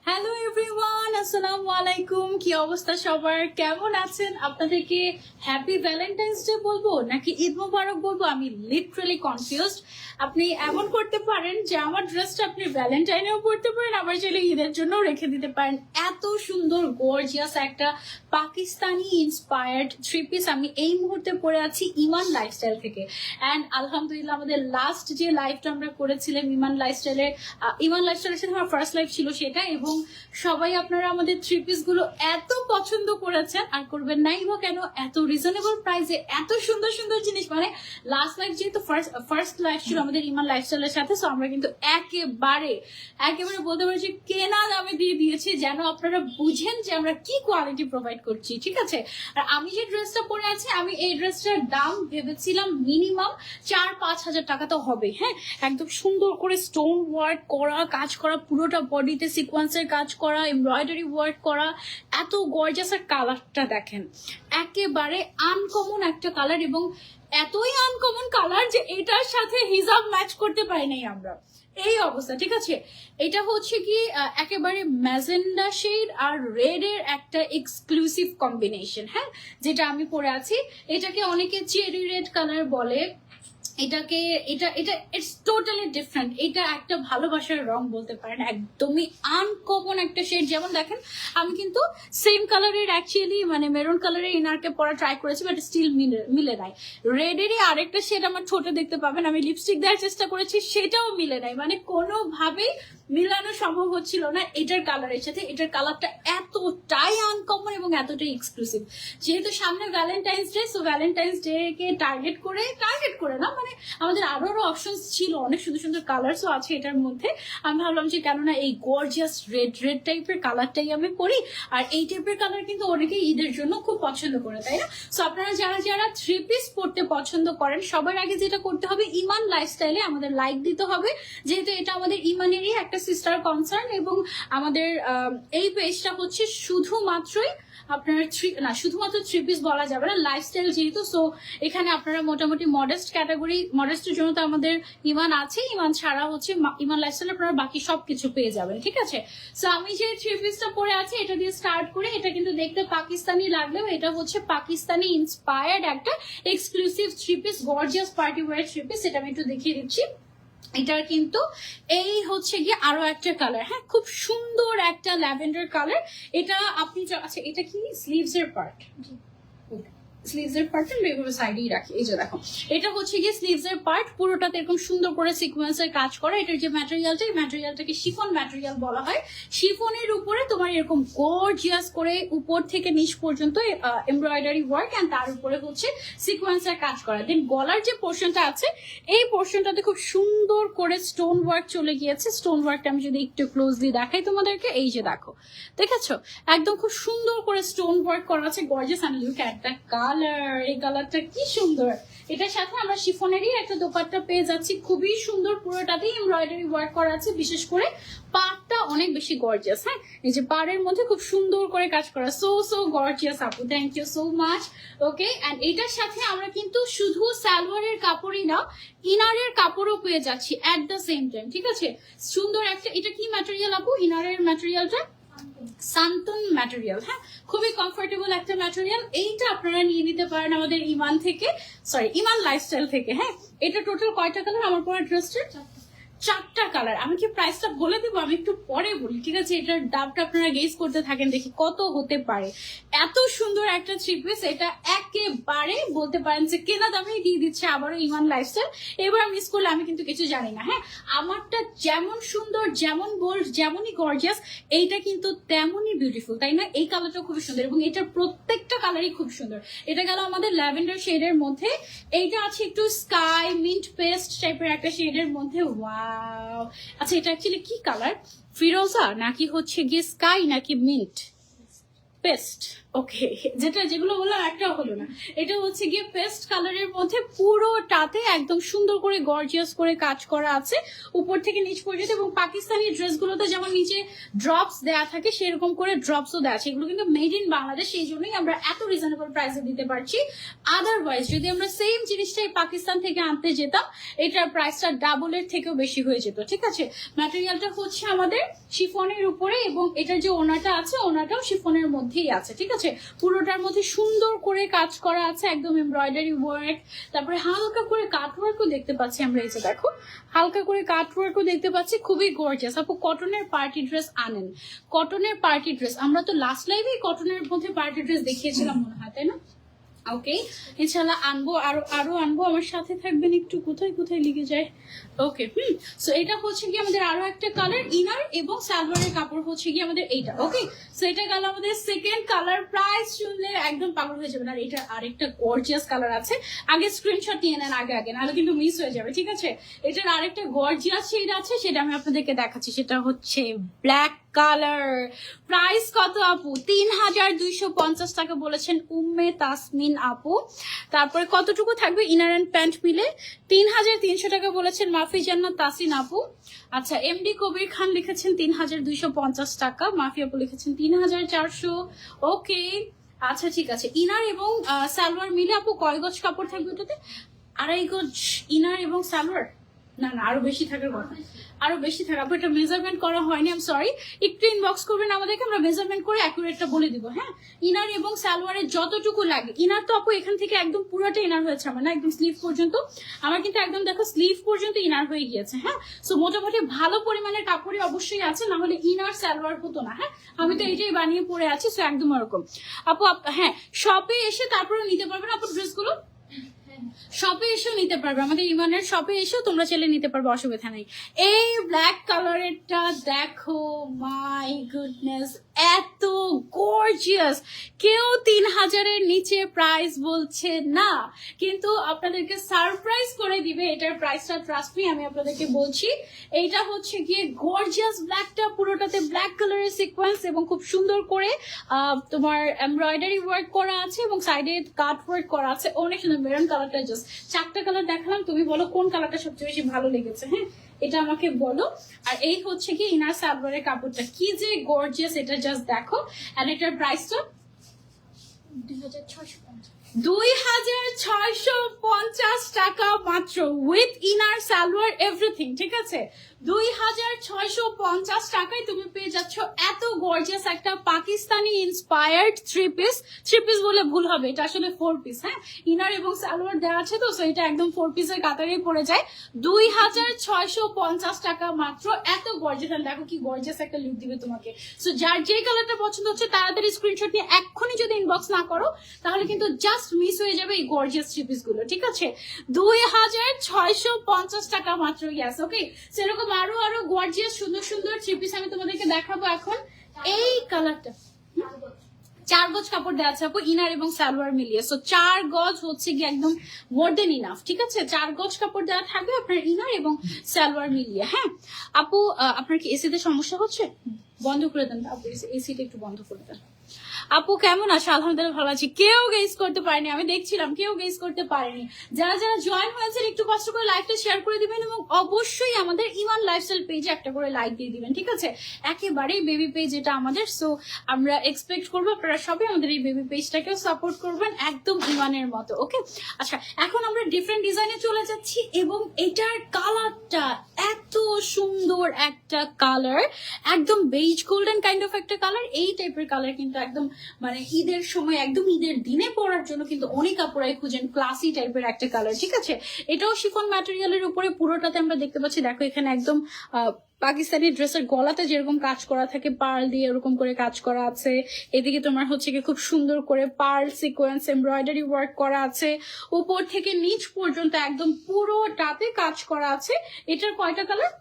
Hello everyone, আসসালামু আলাইকুম। কি অবস্থা সবার, কেমন আছেন? আপনাদেরকে হ্যাপি ভ্যালেন্টাইন্স ডে বলবো নাকি ঈদ মোবারক বলবো, আমি লিটারালি কনফিউজড। আপনি এমন করতে পারেন যে আমার ড্রেসটা আপনি ভ্যালেন্টাইনেও পরতে পারেন, আবার চাইলে ঈদের জন্য রেখে দিতে পারেন। এত সুন্দর গর্জিয়াস একটা পাকিস্তানি ইন্সপায়ার্ড থ্রি পিস আমি এই মুহূর্তে পরে আছি ইমান লাইফস্টাইল থেকে। অ্যান্ড আলহামদুলিল্লাহ আমাদের লাস্ট যে লাইভটা আমরা করেছিলাম ইমান লাইফস্টাইলের সাথে আমার ফার্স্ট লাইভ ছিল সেটা, এবং সবাই আপনারা আমাদের থ্রি পিস গুলো এত পছন্দ করেছেন, আর করবেন নাই বা কেন, এত রিজনেবল প্রাইসে এত সুন্দর সুন্দর জিনিস। মানে লাস্ট লাইভ যেহেতু ফার্স্ট লাইভ ছিল আমাদের ইমান লাইফস্টাইলের সাথে, সো আমরা কিন্তু একেবারে বলতে পারি যে কেনা দামে দিয়ে দিয়েছি, যেন আপনারা বুঝেন যে আমরা কি কোয়ালিটি প্রোভাইড করছি, ঠিক আছে। আর আমি যে ড্রেসটা পরে আছি, আমি এই ড্রেসটার দাম ভেবেছিলাম মিনিমাম 4-5 হাজার টাকা তো হবে। হ্যাঁ, একদম সুন্দর করে স্টোন ওয়ার্ক করা, কাজ করা, পুরোটা বডিতে সিকোয়েন্সের কাজ করা, এমব্রয়ডারি ওয়ার্ক করা, এত গর্জাস। আর কালারটা দেখেন, একেবারে আনকমন একটা কালার, এবং এতই আনকমন কালার যে এটার সাথে হিজাব ম্যাচ করতে পারি নাই আমরা, এই অবস্থা, ঠিক আছে। এটা হচ্ছে কি একেবারে ম্যাজেন্ডা শেড আর রেড এর একটা এক্সক্লুসিভ কম্বিনেশন। হ্যাঁ, যেটা আমি পরে আছি, এটাকে অনেকে চেরি রেড কালার বলে। এটাকে এটা এটা ইটস টোটালি ডিফারেন্ট। এটা একটা ভালোবাসার রং বলতে পারেন, একদমই আনকমন একটা শেড। যেমন দেখেন, আমি কিন্তু সেম কালারের অ্যাকচুয়ালি মানে মেরুন কালারের ইনারকে পরা ট্রাই করেছি, বাট স্টিল মিলে নাই। রেডেরই আরেকটা শেড আমার ঠোঁটে দেখতে পাবেন, আমি লিপস্টিক দেওয়ার চেষ্টা করেছি, সেটাও মিলে নাই। মানে কোনোভাবেই মিলানো সম্ভব হচ্ছিল না এটার কালারের সাথে। এটার কালারটা এতটাই আনকমন এবং এতটাই এক্সক্লুসিভ। যেহেতু সামনে valentine's day, so valentine's day কে টার্গেট করে না, মানে আমাদের আরো অপশনস ছিল, অনেক সুন্দর সুন্দর কালারসও আছে এটার মধ্যে। আমি ভাবলাম যে কেননা এই গর্জিয়াস রেড টাইপের কালারটাই আমি পরি, আর এই টাইপের কালার কিন্তু অনেকেই ঈদের জন্য খুব পছন্দ করে, তাই না? সো আপনারা যারা থ্রি পিস পরতে পছন্দ করেন, সবার আগে যেটা করতে হবে, ইমান লাইফস্টাইলে আমাদের লাইক দিতে হবে, যেহেতু এটা আমাদের ইমানেরই একটা সিস্টার কনসার্ন, এবং আমাদের এই পেজটা হচ্ছে শুধুমাত্রই আপনার শুধুমাত্র থ্রি পিস বলা যাবে না, লাইফস্টাইল যেহেতু, সো এখানে আপনারা মোটামুটি মডেস্ট ক্যাটাগরি, মডেস্টের জন্য তো আমাদের ইমান আছে, ইমান ছাড়া হচ্ছে ইমান লাইফস্টাইল আপনারা বাকি সবকিছু পেয়ে যাবেন, ঠিক আছে। সো আমি যে থ্রি পিসটা পরে আছি, এটা দিয়ে স্টার্ট করে, এটা কিন্তু দেখতে পাকিস্তানি লাগলেও এটা হচ্ছে পাকিস্তানি ইন্সপায়ার্ড একটা exclusive three piece, gorgeous party wear three piece. এটা আমি একটু দেখিয়ে দিচ্ছি। এটার কিন্তু এই হচ্ছে গিয়ে আরো একটা কালার, হ্যাঁ, খুব সুন্দর একটা ল্যাভেন্ডার কালার। এটা আপনি আচ্ছা, এটা কি স্লিভস এর পার্ট? স্লিভস এর পার্ট আমি এগুলো সাইডেই রাখি। এই যে দেখো, এটা হচ্ছে গিয়ে স্লিভস এর পার্ট, পুরোটাতে এরকম সুন্দর করে সিকোয়েন্সের কাজ করা। এটার যে ম্যাটেরিয়ালটা, এই ম্যাটেরিয়ালটাকে শিফন ম্যাটেরিয়াল বলা হয়। শিফনের উপরে তোমার এরকম গর্জিয়াস করে উপর থেকে নিচ পর্যন্ত এমব্রয়ডারি ওয়ার্ক, এন্ড তার উপরে হচ্ছে সিকোয়েন্সের কাজ করা। দেন গলার যে পোর্শনটা আছে, এই পোর্শনটাতে খুব সুন্দর করে স্টোন ওয়ার্ক চলে গিয়েছে। স্টোন ওয়ার্কটা আমি যদি একটু ক্লোজলি দেখাই তোমাদেরকে, এই যে দেখো, দেখেছো, একদম খুব সুন্দর করে স্টোন ওয়ার্ক করা আছে, gorgeous. And look at the colour, এই কালারটা কি সুন্দর। এটার সাথে আমরা শিফনেরই একটা দোপাট্টা পেয়ে যাচ্ছি, খুবই সুন্দর, পুরোটাতেই এমব্রয়ডারি ওয়ার্ক করা আছে। বিশেষ করে পাড়টা অনেক বেশি গর্জিয়াস। হ্যাঁ, এই যে পাড়ের মধ্যে খুব সুন্দর করে কাজ করা, সো গর্জিয়াস আপু, thank you so much. Okay, and এটার সাথে আমরা কিন্তু শুধু সালোয়ারের কাপড়ই না, ইনারের কাপড়ও পেয়ে যাচ্ছি এট দ্য সেম টাইম, ঠিক আছে। সুন্দর একটা, এটা কি ম্যাটেরিয়াল আপু, ইনারের ম্যাটেরিয়ালটা? সান্তন ম্যাটেরিয়াল। হ্যাঁ, খুবই কমফোর্টেবল একটা ম্যাটেরিয়াল। এইটা আপনারা নিয়ে নিতে পারেন আমাদের ইমান থেকে, ইমান লাইফস্টাইল থেকে। হ্যাঁ, এটা টোটাল কয়টা কালার আমার পরা ড্রেসটার? 4টা কালার। আমি কি প্রাইসটা বলে দেবো? আমি একটু পরে বলি, ঠিক আছে। এটার দামটা আপনারা গেস করতে থাকেন, দেখি কত হতে পারে। এত সুন্দর একটা থ্রি পিস, এটা একেবারে বলতে পারেন যে কেনা দামেই দিয়ে দিচ্ছে আবারও ইমান লাইফস্টাইল। এবার মিস করলে আমি কিন্তু কিছু জানি না। হ্যাঁ, আমারটা যেমন সুন্দর, যেমন বোল্ড, যেমনই গর্জিয়াস, এইটা কিন্তু তেমনই বিউটিফুল, তাই না? এই কালারটা খুবই সুন্দর, এবং এটার প্রত্যেকটা কালারই খুব সুন্দর। এটা গেল আমাদের ল্যাভেন্ডার শেডের মধ্যে, এইটা আছে একটু স্কাই মিন্ট পেস্ট টাইপের একটা শেডের মধ্যে। ওয়াও, আচ্ছা, এটা অ্যাকচুয়ালি কি কালার? ফিরোজা নাকি হচ্ছে গিয়ে স্কাই নাকি মিন্ট? পেস্ট, ওকে, যেগুলো বললাম একটাও হলো না। এটা হচ্ছে গিয়ে পেস্ট কালারের মধ্যে পুরোটাতে একদম সুন্দর করে গর্জিয়াস করে কাজ করা আছে উপর থেকে নিচ পর্যন্ত, এবং পাকিস্তানি ড্রেসগুলোতে যেমন নিচে ড্রপস দেয়া থাকে সেরকম করে ড্রপসও দেওয়া আছে। এগুলো কিন্তু মেড ইন বাংলাদেশ, সেই জন্যই আমরা এত রিজনেবল প্রাইসে দিতে পারছি। আদারওয়াইজ যদি আমরা সেম জিনিসটাই পাকিস্তান থেকে আনতে যেতাম, এটার প্রাইসটা ডাবলের থেকেও বেশি হয়ে যেত। ঠিক আছে, ম্যাটেরিয়ালটা হচ্ছে আমাদের শিফনের উপরে, এবং এটার যে ওনাটা আছে ওনাটাও শিফনের মধ্যেই আছে। ঠিক আছে, পুরোটার মধ্যে সুন্দর করে কাজ করা আছে, একদম এমব্রয়ডারি ওয়ার্ক, তারপরে হালকা করে কাট ওয়ার্কও দেখতে পাচ্ছি আমরা। এই যে দেখো, হালকা করে কাট ওয়ার্কও দেখতে পাচ্ছি, খুবই গর্জিয়াস। আপু কটনের পার্টি ড্রেস আনেন? কটনের পার্টি ড্রেস আমরা তো লাস্ট লাইভে কটনের মধ্যে পার্টি ড্রেস দেখিয়েছিলাম মনে হয়, তাই না? ওকে, ইনশাল্লাহ আনবো, আরো আনবো, আমার সাথে থাকবেন একটু। কোথায় কোথায় লিখে যায়। ওকে, সো এটা হচ্ছে কি আমাদের আরো একটা কালার, ইনার এবং সালোয়ারের কাপড় হচ্ছে কি আমাদের এইটা। ওকে, সো এটা গেল আমাদের সেকেন্ড কালার। প্রাইস শুনলে একদম পাগল হয়ে যাবেন। আর এটা আরেকটা গর্জিয়াস কালার আছে, আগে স্ক্রিনশট নিয়ে নেন আগে, নাহলে কিন্তু মিস হয়ে যাবে। ঠিক আছে, এটার আরেকটা গর্জিয়াস শেড আছে, সেটা আমি আপনাদেরকে দেখাচ্ছি। সেটা হচ্ছে ব্ল্যাক কালার। প্রাইস কত আপু? 3250 টাকা বলেছেন উম্মে তাসমিন আপু। তারপরে কতটুকু থাকবে ইনার এন্ড প্যান্ট মিলে? 3300 টাকা বলেছেন মাফি জান্নাত তাসিন আপু। আচ্ছা, এমডি কবির খান লিখেছেন 3250 টাকা, মাফি আপু লিখেছেন 3400। ওকে, আচ্ছা ঠিক আছে। ইনার এবং সালোয়ার মিলে আপু কয় গজ কাপড় থাকবে ওটাতে? 2.5 গজ ইনার এবং সালোয়ার? না না, আরো বেশি থাকার কথা, আরো বেশি থাকা। আপু এটা মেজারমেন্ট করা হয়নি, আই এম সরি। একটু ইনবক্স করবেন আমাদেরকে, আমরা মেজারমেন্ট করে অ্যাকুরেটটা বলে দিব। হ্যাঁ, ইনার এবং সালোয়ারের যতটুকু লাগে। ইনার তো আপু এখান থেকে একদম পুরোটা ইনার হয়েছে আমার, না একদম স্লিভ পর্যন্ত। আমার কিন্তু একদম দেখো স্লিভ পর্যন্ত ইনার হয়ে গিয়েছে। হ্যাঁ, সো মোটামুটি ভালো পরিমাণের কাপড়ই অবশ্যই আছে, না হলে ইনার সালোয়ার হতো না। হ্যাঁ, আমি তো এটাই বানিয়ে পরে আছি, সো একদম ওরকম। আপু হ্যাঁ, শপে এসে তারপরে নিতে পারবেন আপু ড্রেসগুলো, শপে এসেও নিতে পারবে, আমাদের ইমানের শপে এসেও তোমরা চাইলে নিতে পারবে, অসুবিধা নেই। এই ব্ল্যাক কালারেরটা দেখো, মাই গুডনেস, এত গর্জিয়াস। কেউ 3000-এর নিচে প্রাইস বলছে না, কিন্তু আপনাদেরকে সারপ্রাইজ করে দিবে এটার প্রাইসটা। ট্রাস্ট মি, আমি আপনাদেরকে বলছি। এইটা হচ্ছে গিয়ে গর্জিয়াস ব্ল্যাকটা, পুরোটাতে ব্ল্যাক কালারের সিকোয়েন্স এবং খুব সুন্দর করে তোমার এমব্রয়ডারি ওয়ার্ক করা আছে এবং সাইডে কাট ওয়ার্ক করা আছে, অনেক সুন্দর। মেরুন কালারটা জাস্ট 4টা কালার দেখালাম, তুমি বলো কোন কালারটা সবচেয়ে বেশি ভালো লেগেছে। হ্যাঁ, এটা আমাকে বলো। আর এই হচ্ছে কি ইনার সালোয়ারের কাপড়টা, কি যে গর্জিয়াস, এটা জাস্ট দেখো। আর এটার প্রাইসটা 2650 টাকা মাত্র, উইথ ইনার সালোয়ার এভরিথিং। ঠিক আছে, 2650 টাকায় তুমি পেয়ে যাচ্ছ এত গর্জিয়াস একটা পাকিস্তানি ইন্সপায়ার্ড থ্রি পিস বলে ভুল হবে, এটা আসলে 4 পিস। হ্যাঁ, ইনার এবং সালোয়ার দেওয়া আছে তো, সো এটা একদম 4 পিসের কাতারেই পড়ে যায়। 2650 টাকা মাত্র, এত গর্জিয়াস। দেখো কি গর্জিয়াস একটা লুক দিবে তোমাকে। সো যার যে কালারটা পছন্দ হচ্ছে তাড়াতাড়ি স্ক্রিনশট নিয়ে এক্ষুনি যদি ইনবক্স না করো, তাহলে কিন্তু জাস্ট মিস হয়ে যাবে এই গর্জিয়াস থ্রি পিস গুলো। ঠিক আছে, 2650 টাকা মাত্র। ইয়াস, ওকে। সেরকম আরো গর্জিয়াস সুন্দর সুন্দর থ্রি পিস আমি তোমাদেরকে দেখাবো এখন। এই কালারটা 4 গজ কাপড় দেওয়া আছে আপু, ইনার এবং সালোয়ার মিলিয়ে। সো 4 গজ হচ্ছে কি একদম মোর দেন ইনাফ। ঠিক আছে, 4 গজ কাপড় দেওয়া থাকবে আপনার ইনার এবং সালোয়ার মিলিয়ে। হ্যাঁ আপু, আপনার কি এসিতে সমস্যা হচ্ছে? বন্ধ করে দেন আপু, এসিটা একটু বন্ধ করে দেন। আপু কেমন আছো? আলহামদুলিল্লাহ ভালো আছি। কেউ গেস করতে পারেনি, আমি দেখছিলাম কেউ গেস করতে পারেনি। যারা যারা জয়েন হয়েছেন একটু কষ্ট করে লাইভটা শেয়ার করে দিবেন, এবং অবশ্যই আমাদের ইমান লাইফস্টাইল পেজে একটা করে লাইক দিয়ে দিবেন। ঠিক আছে, একেবারেই বেবি পেজ এটা আমাদের। সো আমরা এক্সপেক্ট করবো আপনারা সবাই আমাদের এই বেবি পেজটাকেও সাপোর্ট করবেন একদম ইমানের মতো। ওকে, আচ্ছা এখন আমরা ডিফারেন্ট ডিজাইনে চলে যাচ্ছি, এবং এটার কালারটা এত সুন্দর একটা কালার, একদম বেজ গোল্ডেন কাইন্ড অফ একটা কালার। এই টাইপের কালার কিন্তু একদম মানে ঈদের সময়, একদম ঈদের দিনে পরার জন্য কিন্তু অনেক কাপড়াই খুঁজেন, ক্লাসি টাইপের একটা কালার। ঠিক আছে, এটাও শিফন ম্যাটেরিয়ালের উপরে পুরোটাতে আমরা দেখতে পাচ্ছি। দেখো এখানে একদম পাকিস্তানি ড্রেসের গলাতে যেরকম কাজ করা থাকে পার্ল দিয়ে ওরকম করে কাজ করা আছে। এদিকে তোমার হচ্ছে কি খুব সুন্দর করে পার্ল সিকোয়েন্স এমব্রয়ডারি ওয়ার্ক করা আছে, উপর থেকে নিচ পর্যন্ত একদম পুরোটাতে কাজ করা আছে। এটার কয়টা কালার?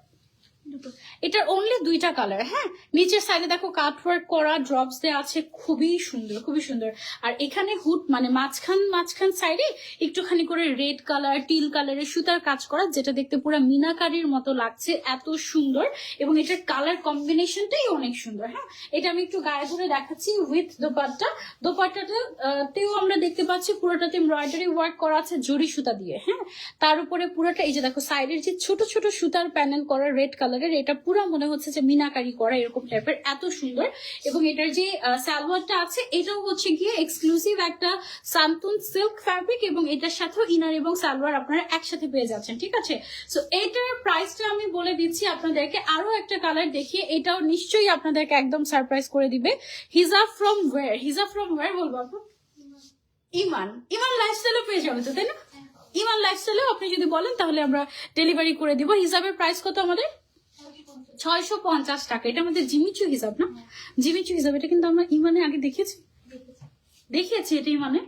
এটার অনলি দুইটা কালার। হ্যাঁ, নিচের সাইডে দেখো কাট ওয়ার্ক করা ড্রপস দেওয়া আছে, খুবই সুন্দর খুবই সুন্দর। আর এখানে হুড মানে মাঝখান সাইডে একটুখানি করে রেড কালার টিল কালারের সুতার কাজ করা, যেটা দেখতে পুরো মিনাকারির মতো লাগছে, এত সুন্দর। এবং এটার কালার কম্বিনেশনটাই অনেক সুন্দর। হ্যাঁ, এটা আমি একটু গায়ে ধরে দেখাচ্ছি উইথ দোপাট্টাতেও আমরা দেখতে পাচ্ছি পুরোটাতে এমব্রয়ডারি ওয়ার্ক করা আছে জরি সুতা দিয়ে। হ্যাঁ, তার উপরে পুরোটা এই যে দেখো সাইডের যে ছোট ছোট সুতার প্যানেল করা রেড কালারের, এটা পুরো মনে হচ্ছে যে মিনাকারি করা এরকম টাইপের, এত সুন্দর। এবং এটার যে সালোয়ারটা আছে এটাও হচ্ছে গিয়ে এক্সক্লুসিভ একটা সান্তুন সিল্ক ফ্যাব্রিক, এবং এটার সাথেও ইনার এবং সালোয়ার আপনারা একসাথে পেয়ে যাচ্ছেন। ঠিক আছে, সো এটার প্রাইসটা আমি বলে দিচ্ছি আপনাদেরকে। আরো একটা কালার দেখিয়ে, এটাও নিশ্চয়ই আপনাদেরকে একদম সারপ্রাইজ করে দিবে। হিজাব ফ্রম ওয়্যার বলবো আপু? ইমান লাইফস্টাইলও পেয়ে যাবে তো, তাই না? ইমান লাইফস্টাইলেও আপনি যদি বলেন তাহলে আমরা ডেলিভারি করে দিব। হিজাবের প্রাইস কত আমাদের? 650 টাকা। এটা আমাদের জিমিচু হিসাব না? জিমিচু হিসাব। এটা কিন্তু আমরা ইমানে আগে দেখিয়েছি এটা ইমানে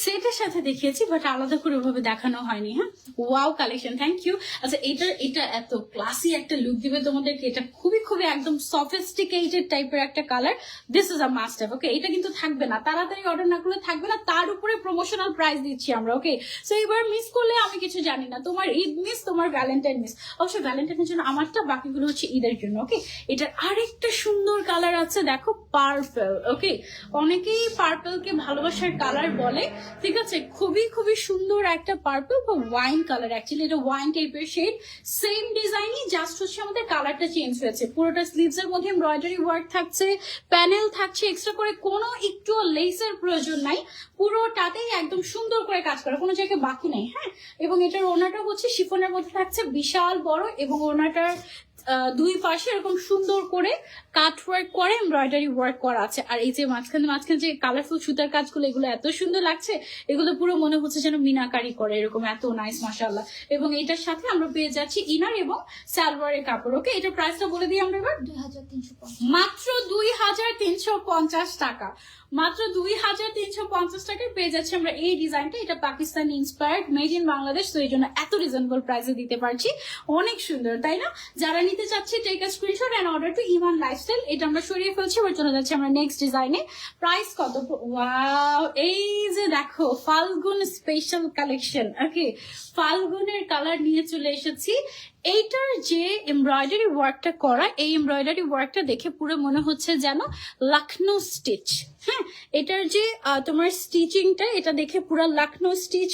সেটের সাথে দেখিয়েছি, বাট আলাদা করে ওভাবে দেখানো হয়নি। হ্যাঁ, ওয়াও কালেকশন, থ্যাংক ইউ। আচ্ছা, এটা এত ক্লাসি একটা লুক দিবে তোমাদেরকে। এটা খুবই একদম সফিস্টিকেটেড টাইপের একটা colour. This is a must have. Okay, এটা কিন্তু থাকবে না, তাড়াতাড়ি অর্ডার না করলে থাকবে না। তার উপরে প্রমোশনাল প্রাইস দিচ্ছি আমরা। ওকে, সো এবার মিস করলে আমি কিছু জানি না, তোমার ঈদ মিস, তোমার ভ্যালেন্টাইন মিস। অবশ্য ভ্যালেন্টাইনের জন্য আমারটা, বাকিগুলো হচ্ছে ঈদের জন্য। ওকে, এটার আরেকটা সুন্দর কালার আছে, দেখো পার্পল। ওকে, অনেকেই পার্পলকে ভালোবাসার কালার বলে। ঠিক আছে, খুবই সুন্দর একটা পার্পল বা ওয়াইন কালার। অ্যাকচুয়ালি এটা ওয়াইন টাইপের শেড, সেম ডিজাইনই, জাস্ট হচ্ছে আমাদের কালারটা চেঞ্জ হয়েছে। পুরোটা স্লিভস এর মধ্যে এমব্রয়ডারি ওয়ার্ক থাকছে, প্যানেল থাকছে, এক্সট্রা করে কোনো একটু লেসের প্রয়োজন নাই, পুরোটাতেই একদম সুন্দর করে কাজ করা, কোনো জায়গায় বাকি নেই। হ্যাঁ, এবং এটার ওনাটা হচ্ছে শিফনের মধ্যে থাকছে, বিশাল বড়, এবং ওনাটার দুই পাশে এরকম সুন্দর করে কাট ওয়ার্ক করে এমব্রয়ডারি ওয়ার্ক করা আছে। আর এই যে মাঝখানে যে কালারফুল সুতার কাজগুলো, এগুলো এত সুন্দর লাগছে, এগুলো পুরো মনে হচ্ছে যেন মিনাকারি করে, এরকম এত নাইস, মাশাআল্লাহ। এবং এটার সাথে আমরা পেয়ে যাচ্ছি ইনার এবং সালোয়ারের কাপড়। ওকে, এটার প্রাইসটা বলে দিই আমরা এবার। 2350, মাত্র 2350 টাকা। মাত্র 2350 টাকায় পেয়ে যাচ্ছি আমরা এই ডিজাইনটা। এটা Pakistani inspired, made in Bangladesh, তো এই জন্য এত রিজনেবল প্রাইসে দিতে পারছি। অনেক সুন্দর, তাই না? যারা নিতে চাচ্ছি take a screenshot and order to Iman lifestyle. এটা আমরা সরিয়ে ফেলছি, এবার চলে যাচ্ছি আমরা নেক্সট ডিজাইনে। প্রাইস কত? ওয়াও, এই যে দেখো ফাল্গুন স্পেশাল কালেকশন। ওকে, ফাল্গুনের কালার নিয়ে চলে এসেছি। এইটার যে এমব্রয়ডারি ওয়ার্কটা করা, এই এমব্রয়ডারি ওয়ার্কটা দেখে পুরো মনে হচ্ছে যেন লখনৌ স্টিচ। হ্যাঁ, এটার যে তোমার স্টিচিংটা, এটা দেখে পুরো লখনৌ স্টিচ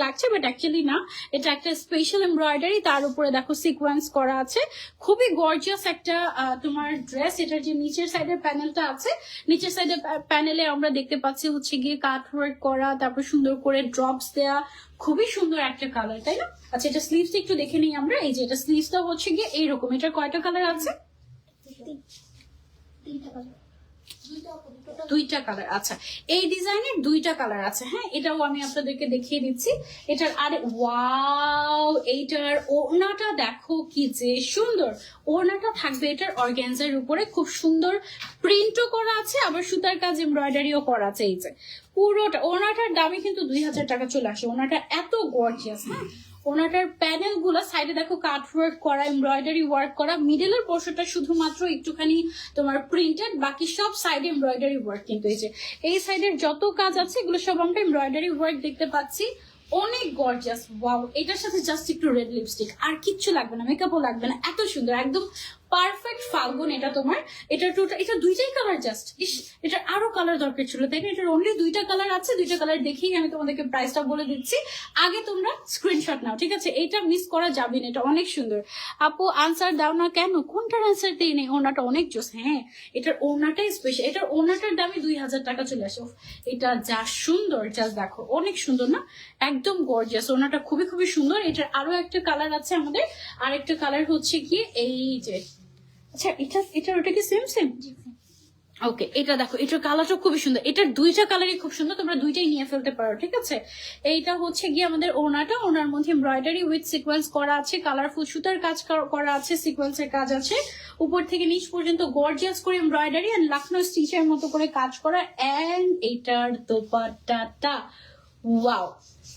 লাগছে, বাট অ্যাকচুয়ালি না, এটা একটা স্পেশাল এমব্রয়ডারি। তার উপরে দেখো সিকোয়েন্স করা আছে, খুবই গর্জিয়াস একটা তোমার ড্রেস। এটার যে নিচের সাইডের প্যানেলটা আছে, নিচের সাইডের প্যানেলে আমরা দেখতে পাচ্ছি হচ্ছে গিয়ে কাট ওয়ার্ক করা, তারপর সুন্দর করে ড্রপস দেয়া, খুবই সুন্দর একটা কালার, তাই না? আচ্ছা, এটা স্লিভসটা একটু দেখে নিই আমরা। এই যে এটা স্লিভসটা হচ্ছে গিয়ে এইরকম। এটার কয়টা কালার আছে? দুইটা কালার। আচ্ছা, এই ডিজাইনের দুইটা কালার আছে। হ্যাঁ, এটাও আমি আপনাদেরকে দেখিয়ে দিচ্ছি। এটার আরে ওয়াও, এইটার ওড়নাটা দেখো কি যে সুন্দর। ওড়নাটা থাকবে এটার অর্গানজার উপরে, খুব সুন্দর প্রিন্টও করা আছে, আবার সুতার কাজ এমব্রয়ডারিও করা আছে। এই যে পুরোটা ওড়নাটার দামে কিন্তু 2000 টাকা চলে আসে। ওড়নাটা এত গর্জিয়াস। হ্যাঁ, ওনাটার প্যানেল গুলো সাইডে দেখো কাট ওয়ার্ক করা, এমব্রয়ডারি ওয়ার্ক করা, মিডলের পোর্শনটা শুধুমাত্র একটুখানি তোমার প্রিন্টেড, বাকি সব সাইডে এমব্রয়ডারি ওয়ার্ক। কিন্তু এই সাইডের যত কাজ আছে এগুলো সব আমরা এমব্রয়ডারি ওয়ার্ক দেখতে পাচ্ছি, অনেক গর্জিয়াস। ওয়াও, এটার সাথে জাস্ট একটু রেড লিপস্টিক, আর কিচ্ছু লাগবে না, মেকআপও লাগবে না, এত সুন্দর, একদম পারফেক্ট ফাল্গুন। এটা তোমার এটা দুইটাই কালার, জাস্ট ইস, এটা আরো কালার দরকার ছিল, তাই না? এটার অনলি দুইটা কালার আছে। দুইটা কালার দেখেই আমি তোমাদেরকে প্রাইসটা বলে দিচ্ছি, আগে তোমরা স্ক্রিনশট নাও। ঠিক আছে, এটা মিস করা যাবে না, এটা অনেক সুন্দর। আপু আনসার দাও না কেন? কোনটার আনসার দিই নেই? ওনাটা অনেক জোস। হ্যাঁ, এটার ওনাটাই স্পেশাল। এটার ওনাটার দামে 2000 টাকা চলে আসে। এটা যা সুন্দর, জাস্ট দেখো, অনেক সুন্দর না? একদম গর্জিয়াস। ওনাটা খুবই সুন্দর। এটার আরো একটা কালার আছে আমাদের, আরেকটা কালার হচ্ছে কি এই যে, আচ্ছা ওটা কি সেম? ওকে, এটা দেখো, এটার কালারটা খুবই সুন্দর। এটার দুইটা কালারই খুব সুন্দর, তোমরা দুইটাই নিয়ে ফেলতে পারো। ঠিক আছে, এইটা হচ্ছে গিয়ে আমাদের ওনাটা, ওনার মধ্যে এমব্রয়ডারি উইথ সিকোয়েন্স করা আছে, কালারফুল সুতার কাজ করা আছে, সিকোয়েন্সের কাজ আছে, উপর থেকে নিচ পর্যন্ত গর্জিয়াস করে এমব্রয়ডারি এন্ড লখনৌ স্টিচের মতো করে কাজ করা। এন্ড এটার দোপাট্টাটা wow,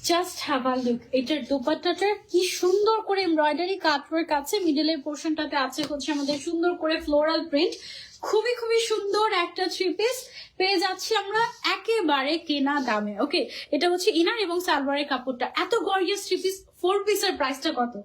just have a look, এটার দোপাট্টাটা কি সুন্দর করে এমব্রয়ডারি কাটওয়ার্ক আছে, মিডলের পোর্শনটাতে আছে হচ্ছে আমাদের সুন্দর করে ফ্লোরাল প্রিন্ট। খুবই খুবই সুন্দর একটা থ্রি পিস পেয়ে যাচ্ছি আমরা একেবারে কেনা দামে। ওকে, এটা হচ্ছে ইনার এবং সালোয়ারের কাপড়টা। এত গর্জিয়াস থ্রি পিস 4 পিসের প্রাইসটা কত?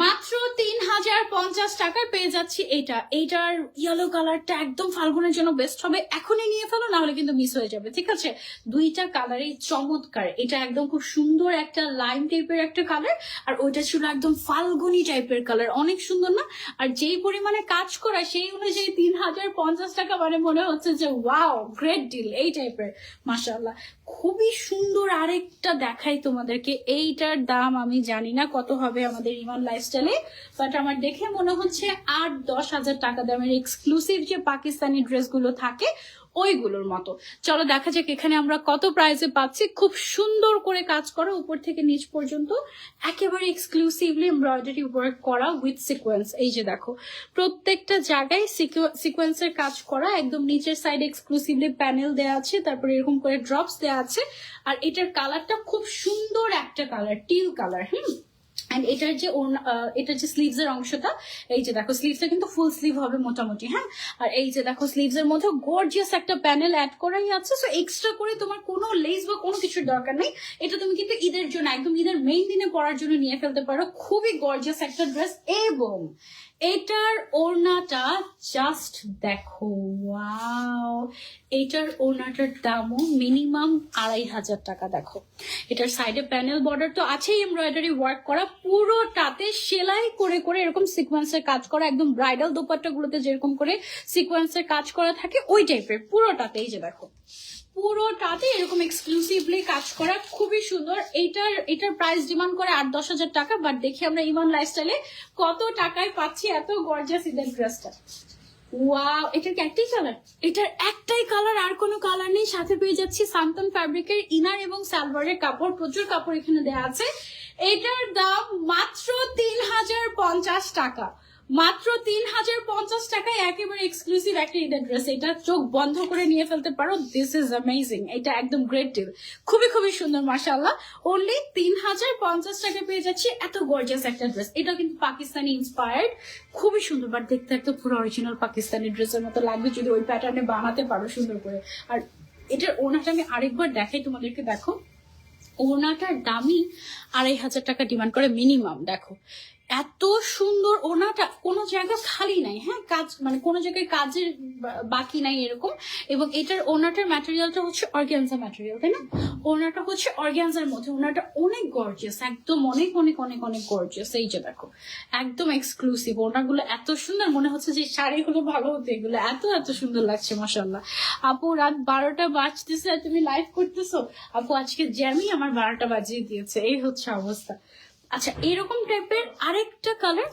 মাত্র 3050 টাকায় পেয়ে যাচ্ছি এটা। এইটার ইয়েলো কালারটা একদম ফাল্গুনের জন্য বেস্ট হবে, এখনই নিয়ে ফেলো, না হলে কিন্তু মিস হয়ে যাবে। ঠিক আছে, দুইটা কালারই চমৎকার। এটা একদম খুব সুন্দর একটা লাইম টাইপের একটা কালার, আর ওইটা ছিল একদম ফাল্গুনি টাইপের কালার, অনেক সুন্দর না? আর যেই পরিমাণে কাজ করা সেই অনুযায়ী 3050 টাকা, মানে মনে হচ্ছে যে ওয়াও, গ্রেট ডিল এই টাইপের। মাশাআল্লাহ, খুবই সুন্দর। আরেকটা দেখাই তোমাদেরকে, এইটার দাম আমি জানি না কত হবে আমাদের ইমান লাইফস্টাইলে, বাট আমার দেখে মনে হচ্ছে 8-10 হাজার টাকা দামের এক্সক্লুসিভ যে পাকিস্তানি ড্রেসগুলো থাকে ওইগুলোর মতো। চলো দেখা যাক এখানে আমরা কত প্রাইসে পাচ্ছি। খুব সুন্দর করে কাজ করা, উপর থেকে নিচ পর্যন্ত একেবারে এক্সক্লুসিভলি এমব্রয়ডারি ওয়ার্ক করা উইথ সিকোয়েন্স। এই যে দেখো, প্রত্যেকটা জায়গায় সিকোয়েন্সের কাজ করা, একদম নিচের সাইডে এক্সক্লুসিভলি প্যানেল দেওয়া আছে, তারপরে এরকম করে ড্রপস দেওয়া আছে। আর এটার কালারটা খুব সুন্দর একটা কালার, টিল কালার। এন্ড এটার যে স্লিভস এর অংশটা, এই যে দেখো, স্লিভসটা কিন্তু ফুল স্লিভ হবে মোটামুটি। হ্যাঁ, আর এই যে দেখো, স্লিভস এর মধ্যে গর্জিয়াস একটা প্যানেল অ্যাড করাই আছে। সো এক্সট্রা করে তোমার কোনো লেস বা কোনো কিছুর দরকার নেই। এটা তুমি কিন্তু ঈদের জন্য, একদম ঈদের মেইন দিনে পরার জন্য নিয়ে ফেলতে পারো। খুবই গর্জিয়াস একটা ড্রেস। এবং এটার ওড়নাটা জাস্ট দেখো, ওয়াও, এটার ওড়নাটার দামও মিনিমাম 2500 টাকা। দেখো, এটার সাইডে প্যানেল বর্ডার তো আছেই, এমব্রয়ডারি ওয়ার্ক করা, পুরোটাতে সেলাই করে করে এরকম সিকোয়েন্সের কাজ করা, একদম ব্রাইডাল দোপাট্টা গুলোতে যেরকম করে সিকোয়েন্সের কাজ করা থাকে ওই টাইপের পুরোটাতে। এই যে দেখো, পুরোটাতে এরকম এক্সক্লুসিভলি কাজ করা, খুবই সুন্দর। এটার প্রাইস ডিমান্ড করে 8-10 হাজার টাকা, বাট দেখি আমরা ইমান লাইফস্টাইলে কত টাকায় পাচ্ছি এত গর্জিয়াস ঈদের ড্রেসটা। ওয়াও, এটার একটাই কালার, এটার একটাই কালার, আর কোনো কালার নেই। সাথে পেয়ে যাচ্ছি সান্তন ফ্যাব্রিকের ইনার এবং সালোয়ারের কাপড়, প্রচুর কাপড় এখানে দেওয়া আছে। এটার দাম মাত্র 3050 টাকা। মাত্র 3050 টাকায় একেবারে এক্সক্লুসিভ একটা ঈদের ড্রেস। এটা চোখ বন্ধ করে নিয়ে ফেলতে পারো। দিস ইজ অ্যামেজিং, এটা একদম গ্রেট ডিল, খুবই খুবই সুন্দর। মাশাআল্লাহ, অনলি 3050 টাকা পেয়ে যাচ্ছি এত গর্জিয়াস একটা ড্রেস। এটা কিন্তু পাকিস্তানি ইন্সপায়ার্ড, খুবই সুন্দর, বাট দেখতে একদম পুরো অরিজিনাল পাকিস্তানি ড্রেসের মতো লাগবে যদি ওই প্যাটার্নে বানাতে পারো সুন্দর করে। আর এটার ওনাটা আমি আরেকবার দেখাই তোমাদেরকে। দেখো, ওনাটার দামই 2500 টাকা ডিমান্ড করে মিনিমাম। দেখো, এত সুন্দর ওনাটা, কোনো জায়গা খালি নাই। হ্যাঁ, কাজ মানে কোনো জায়গায় কাজের বাকি নাই এরকম। এবং এটার ওনাটার ম্যাটেরিয়ালটা হচ্ছে অর্গানজা ম্যাটেরিয়াল, তাই না? ওনাটা হচ্ছে অর্গানজার মধ্যে, ওনাটা অনেক গর্জিয়াস, একদম অনেক অনেক অনেক অনেক গর্জিয়াস। এই যে দেখো, একদম এক্সক্লুসিভ। ওনাগুলো এত সুন্দর, মনে হচ্ছে যে শাড়িগুলো ভালো হতো, এগুলো এত এত সুন্দর লাগছে। মাশাআল্লাহ, আপু রাত 12টা বাজতেছে আর তুমি লাইভ করতেছো। আপু আজকে জ্যামি আমার 12টা বাজিয়ে দিয়েছে, এই হচ্ছে অবস্থা। আচ্ছা, এরকম টাইপের আরেকটা কালার,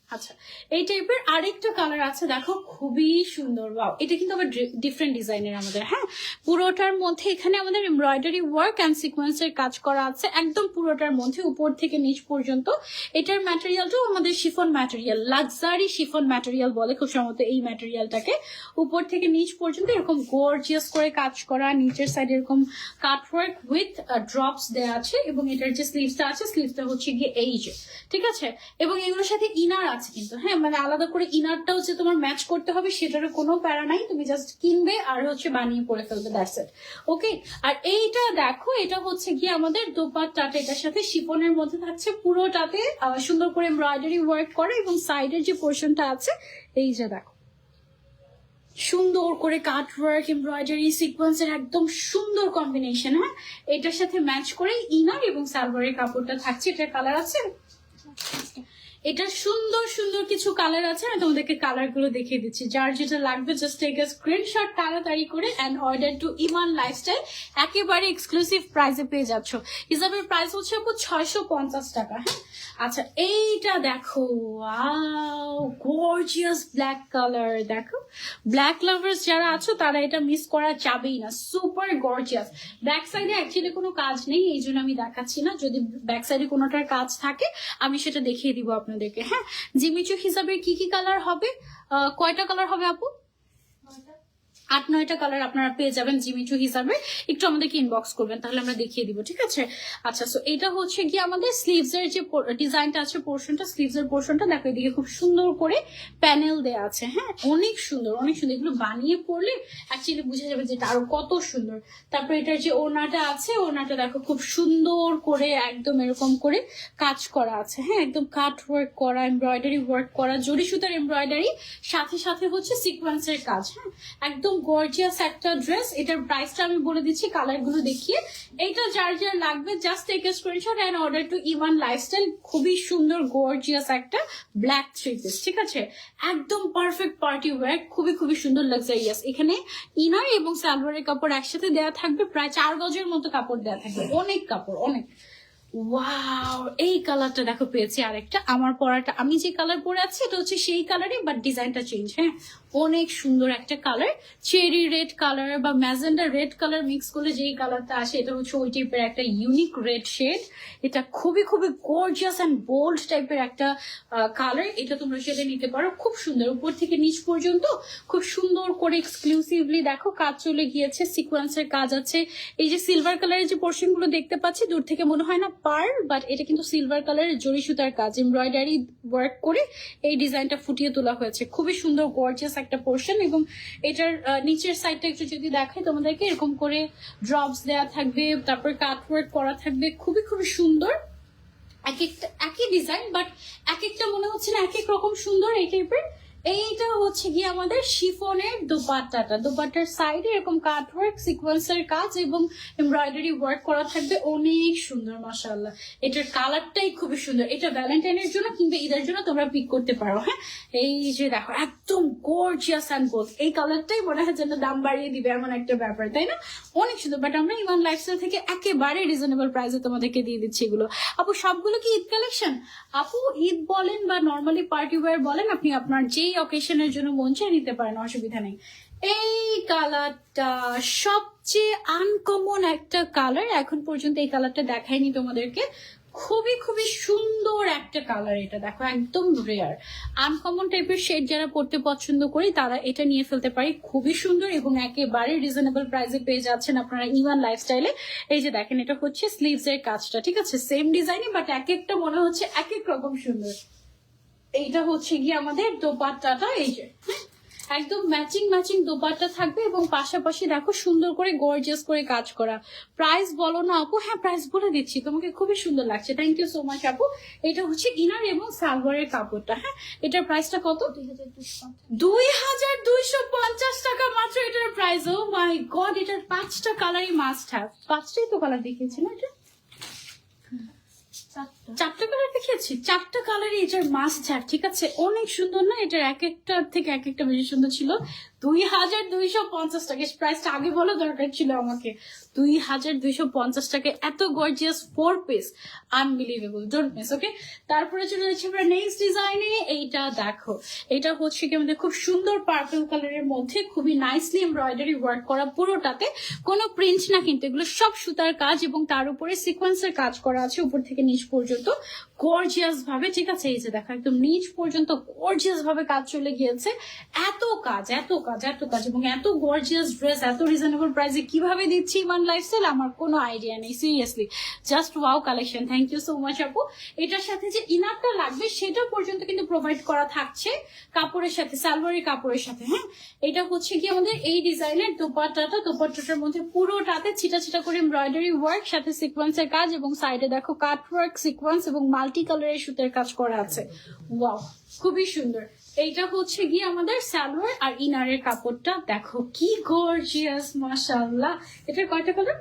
আচ্ছা এই টাইপের আরেকটা কালার আছে, দেখো খুবই সুন্দর। ওয়াও, এটা কিন্তু আবার ডিফারেন্ট ডিজাইনের আমাদের। হ্যাঁ, পুরোটার মধ্যে এখানে আমাদের এমব্রয়ডারি ওয়ার্ক অ্যান্ড সিকোয়েন্সের কাজ করা আছে একদম পুরোটার মধ্যে, উপর থেকে নিচ পর্যন্ত। এটার ম্যাটেরিয়ালটাও আমাদের chiffon material, luxury chiffon material বলে খুব সম্ভবত এই ম্যাটেরিয়ালটাকে। উপর থেকে নিচ পর্যন্ত এরকম গর্জিয়াস করে কাজ করা, নিচের সাইডে এরকম কাটওয়ার্ক উইথ ড্রপস দেওয়া আছে। এবং এটার যে স্লিভসটা আছে, স্লিভসটা হচ্ছে গিয়ে এই যে, ঠিক আছে। এবং এগুলোর সাথে ইনার আছে কিন্তু। হ্যাঁ, মানে আলাদা করে ইনারটা হচ্ছে তোমার ম্যাচ করতে হবে, সেটারও কোনো প্যারা নাই, তুমি জাস্ট কিনবে আর হচ্ছে বানিয়ে পরে ফেলবে, দ্যাটস ইট। ওকে, আর এইটা দেখো, এটা হচ্ছে গিয়ে আমাদের দোপাট্টাটা, এটার সাথে শিফনের মধ্যে থাকছে, পুরোটাতে সুন্দর করে এমব্রয়ডারি ওয়ার্ক করে। এবং সাইডের যে পোর্শনটা আছে, এই যে দেখো, সুন্দর করে কাট ওয়ার্ক, এমব্রয়ডারি, সিকোয়েন্সের একদম সুন্দর কম্বিনেশন। হ্যাঁ, এটার সাথে ম্যাচ করে ইনার এবং সালোয়ারের কাপড়টা থাকছে। এটার কালার আছে, এটা সুন্দর সুন্দর কিছু কালার আছে, আমি তোমাদেরকে কালার গুলো দেখিয়ে দিচ্ছি। যার যেটা লাগবে জাস্ট টেক আ স্ক্রিনশট তাড়াতাড়ি করে and order to Iman lifestyle. একেবারে এক্সক্লুসিভ প্রাইসে পেয়ে যাচ্ছ। হিসাবের প্রাইস হচ্ছে আপু 650 টাকা। হ্যাঁ, আচ্ছা এইটা দেখো, ওয়াও, গর্জিয়াস ব্ল্যাক কালার। দেখো, ব্ল্যাক লাভার্স যারা আছো তারা এটা মিস করা যাবেই না, সুপার গর্জিয়াস। ব্যাক সাইডে অ্যাকচুয়ালি কোনো কাজ নেই, এই জন্য আমি দেখাচ্ছি না। যদি ব্যাক সাইডে কোনোটার কাজ থাকে আমি সেটা দেখিয়ে দিব আপনাদেরকে। হ্যাঁ, জিমিচু হিসাবে কি কি কালার হবে, কয়টা কালার হবে আপু? 8-9টা কালার আপনারা পেয়ে যাবেন জিমিচু হিসাবে। একটু আমাদেরকে ইনবক্স করবেন, তাহলে আমরা দেখিয়ে দিব, ঠিক আছে? আচ্ছা, সো এটা হচ্ছে কি আমাদের স্লিভস এর যে ডিজাইনটা আছে, পোর্শনটা, স্লিভস এর পোর্শনটা দেখো, এদিকে খুব সুন্দর করে প্যানেল দেয়া আছে। হ্যাঁ, অনেক সুন্দর, অনেক সুন্দর। এগুলো বানিয়ে পড়লে অ্যাকচুয়ালি বুঝে যাবে যে এটা আরো কত সুন্দর। তারপর এটার যে ওড়নাটা আছে, ওড়নাটা দেখো খুব সুন্দর করে একদম এরকম করে কাজ করা আছে। হ্যাঁ, একদম কাট ওয়ার্ক করা, এমব্রয়ডারি ওয়ার্ক করা, জরি সুতার এমব্রয়ডারি, সাথে সাথে হচ্ছে সিকোয়েন্সের কাজ। হ্যাঁ, একদম গর্জিয়াস একটা ড্রেস। এটার প্রাইসটা আমি বলে দিচ্ছি কালার গুলো দেখিয়ে। এইটা যার যার লাগবে just take a screenshot and order to Iman lifestyle. খুবই সুন্দর গর্জিয়াস একটা ব্ল্যাক থ্রি পিস, ঠিক আছে? একদম পারফেক্ট পার্টি ওয়্যার, খুবই খুবই সুন্দর লাক্সারিয়াস। এখানে ইনার এবং সালোয়ারের কাপড় একসাথে দেওয়া থাকবে, প্রায় 4 গজের মতো কাপড় দেওয়া থাকবে, অনেক কাপড়, অনেক। ওয়াও, এই কালারটা দেখো পেয়েছি আরেকটা। আমার পরাটা, আমি যে কালার পরে আছি এটা হচ্ছে সেই কালারই, বাট ডিজাইনটা চেঞ্জ। হ্যাঁ, অনেক সুন্দর একটা কালার, চেরি রেড কালার বা ম্যাজেন্ডা রেড কালার মিক্স করলে যেই কালারটা আসে, এটা হচ্ছে ওই টাইপের একটা ইউনিক রেড শেড। এটা খুবই খুবই গর্জিয়াস অ্যান্ড বোল্ড টাইপের একটা কালার। এটা তোমরা সেটা নিতে পারো, খুব সুন্দর। উপর থেকে নিচ পর্যন্ত খুব সুন্দর করে এক্সক্লুসিভলি দেখো কাজ চলে গিয়েছে, সিকোয়েন্সের কাজ আছে। এই যে সিলভার কালারের যে পোর্শন গুলো দেখতে পাচ্ছি, দূর থেকে মনে হয় না পার্ল, বাট এটা কিন্তু সিলভার কালারের জরি সুতার কাজ, এমব্রয়ডারি ওয়ার্ক করে এই ডিজাইনটা ফুটিয়ে তোলা হয়েছে। খুবই সুন্দর গর্জিয়াস একটা পোর্শন। এবং এটার নিচের সাইডটা একটু যদি দেখাই তোমাদেরকে, এরকম করে ড্রপস দেয়া থাকবে, তারপর কাট ওয়ার্ক করা থাকবে, খুবই খুবই সুন্দর। এক একটা একই ডিজাইন, বাট এক একটা মনে হচ্ছে না এক এক রকম সুন্দর এই টাইপের। এইটা হচ্ছে গিয়ে আমাদের শিফনের দোপাট্টাটা। দোপাট্টার সাইডে এরকম কাট ওয়ার্ক, সিকোয়েন্সের কাজ এবং এমব্রয়ডারি ওয়ার্ক করা থাকবে, অনেক সুন্দর মাশাআল্লাহ। এটার কালারটাই খুবই সুন্দর। এটা ভ্যালেন্টাইনের জন্য কিংবা ঈদের জন্য তোমরা পিক করতে পারো। হ্যাঁ, এই যে দেখো একদম গর্জিয়াস অ্যান্ড বোল্ড। এই কালারটাই মনে হয় যেন দাম বাড়িয়ে দিবে এমন একটা ব্যাপার, তাই না? অনেক সুন্দর। বাট আমরা ইভান লাইফস্টাইল থেকে একেবারে রিজনেবল প্রাইসে তোমাদেরকে দিয়ে দিচ্ছি এগুলো। আপু সবগুলো কি ঈদ কালেকশন? আপু ঈদ বলেন বা নর্মালি পার্টি ওয়্যার বলেন, আপনি আপনার যেই অকেশনের জন্য মন চায় নিতে পারেন, অসুবিধা নেই। এই কালারটা সবচেয়ে আনকমন একটা কালার, এখন পর্যন্ত এই কালারটা দেখাইনি তোমাদেরকে। খুবই খুবই সুন্দর একটা কালার। এটা দেখো একদম রেয়ার আনকমন টাইপের শেড, যারা পড়তে পছন্দ করি তারা এটা নিয়ে ফেলতে পারি। খুবই সুন্দর এবং একেবারে রিজনেবল প্রাইসে পেয়ে যাচ্ছেন আপনারা ইভান লাইফস্টাইলে। এই যে দেখেন, এটা হচ্ছে স্লিভস এর কাজটা, ঠিক আছে? সেম ডিজাইনে, বাট এক একটা মনে হচ্ছে এক এক রকম সুন্দর। এইটা হচ্ছে গিয়ে আমাদের দোপাট্টাটা, এই যে একদম ম্যাচিং ম্যাচিং দোপাট্টা থাকবে এবং পাশাপাশি দেখো সুন্দর করে গর্জিয়াস করে কাজ করা। প্রাইস বলো না আপু? হ্যাঁ, প্রাইস বলে দিচ্ছি, তোমাকে খুবই সুন্দর লাগছে। থ্যাংক ইউ সো মাচ আপু। এটা হচ্ছে ইনার এবং সালোয়ারের কাপড়টা। হ্যাঁ, এটার প্রাইসটা কত? 2250 টাকা মাত্র এটার প্রাইস। ও মাই গড, এটার 5টা কালারই মাস্ট হ্যাভ। 5টাই তো কালার দেখিয়েছি না? এটা 4টা কালার দেখিয়েছি, 4টা কালারই এটার মাস্ট হ্যাভ, ঠিক আছে? অনেক সুন্দর না? এটার এক একটার থেকে এক একটা বেশি সুন্দর ছিল। 2250 টাকা। প্রাইসটা আগে বলা দরকার ছিল আমাকে। 2250 টাকা এত gorgeous 4 piece, unbelievable, don't miss. Okay, তারপরে চলে যাচ্ছি আমরা নেক্সট ডিজাইনে। এইটা দেখো, এটা হচ্ছে কি আমাদের খুব সুন্দর পার্পল কালারের মধ্যে খুবই নাইসলি এমব্রয়ডারি ওয়ার্ক করা, পুরোটাতে কোনো প্রিন্ট না কিন্তু, এগুলো সব সুতার কাজ এবং তার উপরে সিকোয়েন্সের কাজ করা আছে উপর থেকে নিচ পর্যন্ত গর্জিয়াস ভাবে, ঠিক আছে? এই যে দেখো একদম নিচ পর্যন্ত গর্জিয়াস ভাবে কাজ চলে গিয়েছে। এত কাজ, এত কাজ, এত কাজ এবং এত গর্জিয়াস ড্রেস এত রিজনেবল প্রাইসে কিভাবে দিচ্ছি ইমান লাইফস্টাইল, আমার কোনো আইডিয়া নেই, seriously. Just wow collection. Thank you so much আপু। এটার সাথে যে ইনারটা লাগবে সেটা পর্যন্ত কিন্তু প্রোভাইড করা থাকছে কাপড়ের সাথে, সালোয়ারের কাপড়ের সাথে। হ্যাঁ, এটা হচ্ছে কি আমাদের এই ডিজাইনের দোপাট্টাটা। দোপাট্টাটার মধ্যে পুরোটাতে ছিটা ছিটা করে এমব্রয়ডারি ওয়ার্ক, সাথে সিকোয়েন্সের কাজ এবং সাইডে দেখো কাট ওয়ার্ক, সিকোয়েন্স এবং মাল্টি কালারের সুতের কাজ করা আছে। ওয়াও, খুবই সুন্দর। এইটা হচ্ছে গিয়ে আমাদের সালোয়ার, আর ইনারের কাপড়টা দেখো কি গর্জিয়াস মাশাআল্লাহ। এটার কয়টা কালার?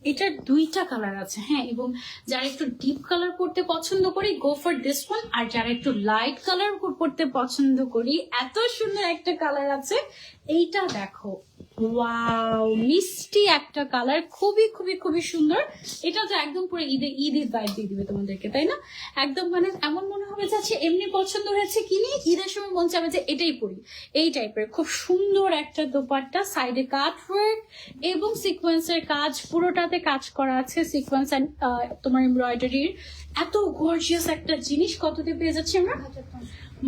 এটার দুইটা কালার আছে। হ্যাঁ, এবং যারা একটু ডিপ কালার পড়তে পছন্দ করি, গো ফর দিস ওয়ান। আর যারা একটু লাইট কালার পড়তে পছন্দ করি, এত সুন্দর একটা কালার আছে। এইটা দেখো, ওয়াও, মিষ্টি একটা কালার, খুবই খুবই খুবই সুন্দর। এটা তো একদম পুরো ঈদের ভাইব দিয়ে দিবে তোমাদেরকে, তাই না? একদম মানে এমন মনে হবে যাচ্ছে এমনি পছন্দ হয়েছে কিনে ঈদের সময় মন চাবে যে এটাই পরি। এই টাইপের খুব সুন্দর একটা দোপাট্টা, সাইডে কাট ওয়ার্ক এবং সিকোয়েন্সের কাজ, পুরোটাতে কাজ করা আছে সিকোয়েন্স এন্ড তোমার এমব্রয়ডারির। এত গর্জিয়াস একটা জিনিস কত দিয়ে পেয়ে যাচ্ছি আমরা?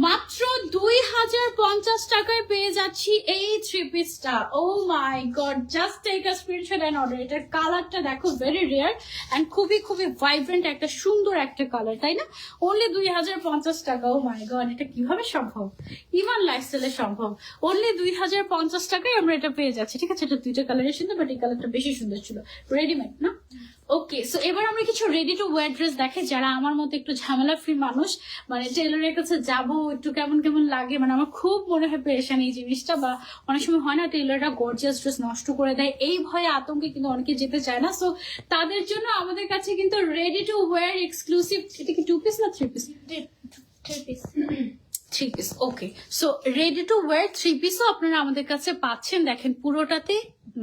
মাত্র 2050 টাকায় পেয়ে যাচ্ছি এই থ্রি পিসটা। Oh my god, just take a screenshot and order. এটার কালারটা দেখো, ভেরি রেয়ার এন্ড খুবই খুবই ভাইব্রেন্ট একটা সুন্দর একটা কালার, তাই না? অনলি 2050 টাকা। ও মাই গড, এটা কিভাবে সম্ভব? ইমান লাইফস্টাইলে সম্ভব। অনলি 2050 টাকায় আমরা এটা পেয়ে যাচ্ছি। ঠিক আছে, এটা দুইটা কালারের সুন্দর, বাট এই কালারটা বেশি সুন্দর ছিল। রেডিমেড না? ওকে, সো এবার আমরা কিছু রেডি টু ওয়্যার ড্রেস দেখে, যারা আমার মতো একটু ঝামেলা ফ্রি মানুষ, মানে টেলরের কাছে যাবো একটু কেমন কেমন লাগে, মানে আমার খুব মনে হয় পেরেশান এই জিনিসটা। বা অনেক সময় হয় না টেলররা গর্জিয়াস ড্রেস নষ্ট করে দেয়, এই ভয়ে আতঙ্কে কিন্তু অনেকে যেতে চায় না। সো তাদের জন্য আমাদের কাছে কিন্তু রেডি টু ওয়্যার এক্সক্লুসিভ, এটা কি 2 পিস না 3 piece? 3 piece. 3 piece, okay. So ready to wire 3 পিসও আপনারা আমাদের কাছে পাচ্ছেন। দেখেন পুরোটাতে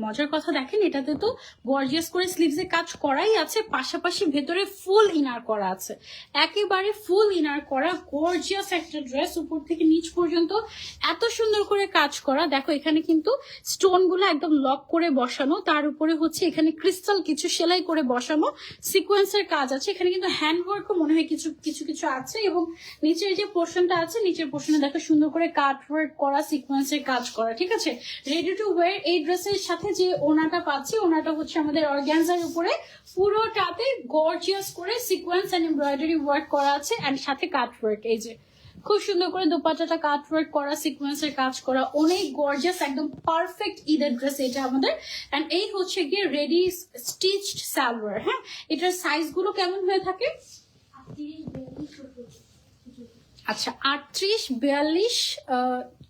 মজার কথা, দেখেন এটাতে তো গর্জিয়াস করে স্লিভসে কাজ করাই আছে, পাশাপাশি ভেতরে ফুল ইনার করা আছে, একেবারে ফুল ইনার করা গর্জিয়াস একটা ড্রেস, উপর থেকে নিচ পর্যন্ত এত সুন্দর করে কাজ করা। দেখো এখানে কিন্তু স্টোন গুলো একদম লক করে বসানো, তার উপরে হচ্ছে এখানে ক্রিস্টাল কিছু সেলাই করে বসানো সিকোয়েন্সের কাজ আছে। এখানে কিন্তু হ্যান্ডওয়ার্কও মনে হয় কিছু কিছু কিছু আছে, এবং নিচের যে পোর্শনটা আছে, নিচের পোর্শনে দেখো সুন্দর করে কাট ওয়ার্ক করা, সিকোয়েন্সের কাজ করা। ঠিক আছে, রেডি টু ওয়্যার এই ড্রেসের সাথে যে ওনাটা পাচ্ছি, ওনাটা হচ্ছে আমাদের অর্গানজার উপরে পুরোটাতে গর্জিয়াস করে সিকোয়েন্স এন্ড এমব্রয়ডারি ওয়ার্ক করা আছে, এন্ড সাথে কাট ওয়ার্ক। এই যে খুব সুন্দর করে দোপাট্টাটা কাট ওয়ার্ক করা, সিকোয়েন্সের কাজ করা, অনেক গর্জিয়াস, একদম পারফেক্ট ঈদের ড্রেস এটা আমাদের। এন্ড এই হচ্ছে গিয়ে রেডি স্টিচড সালোয়ার। হ্যাঁ, এটার সাইজ গুলো কেমন হয়ে থাকে? আচ্ছা, 38, 42,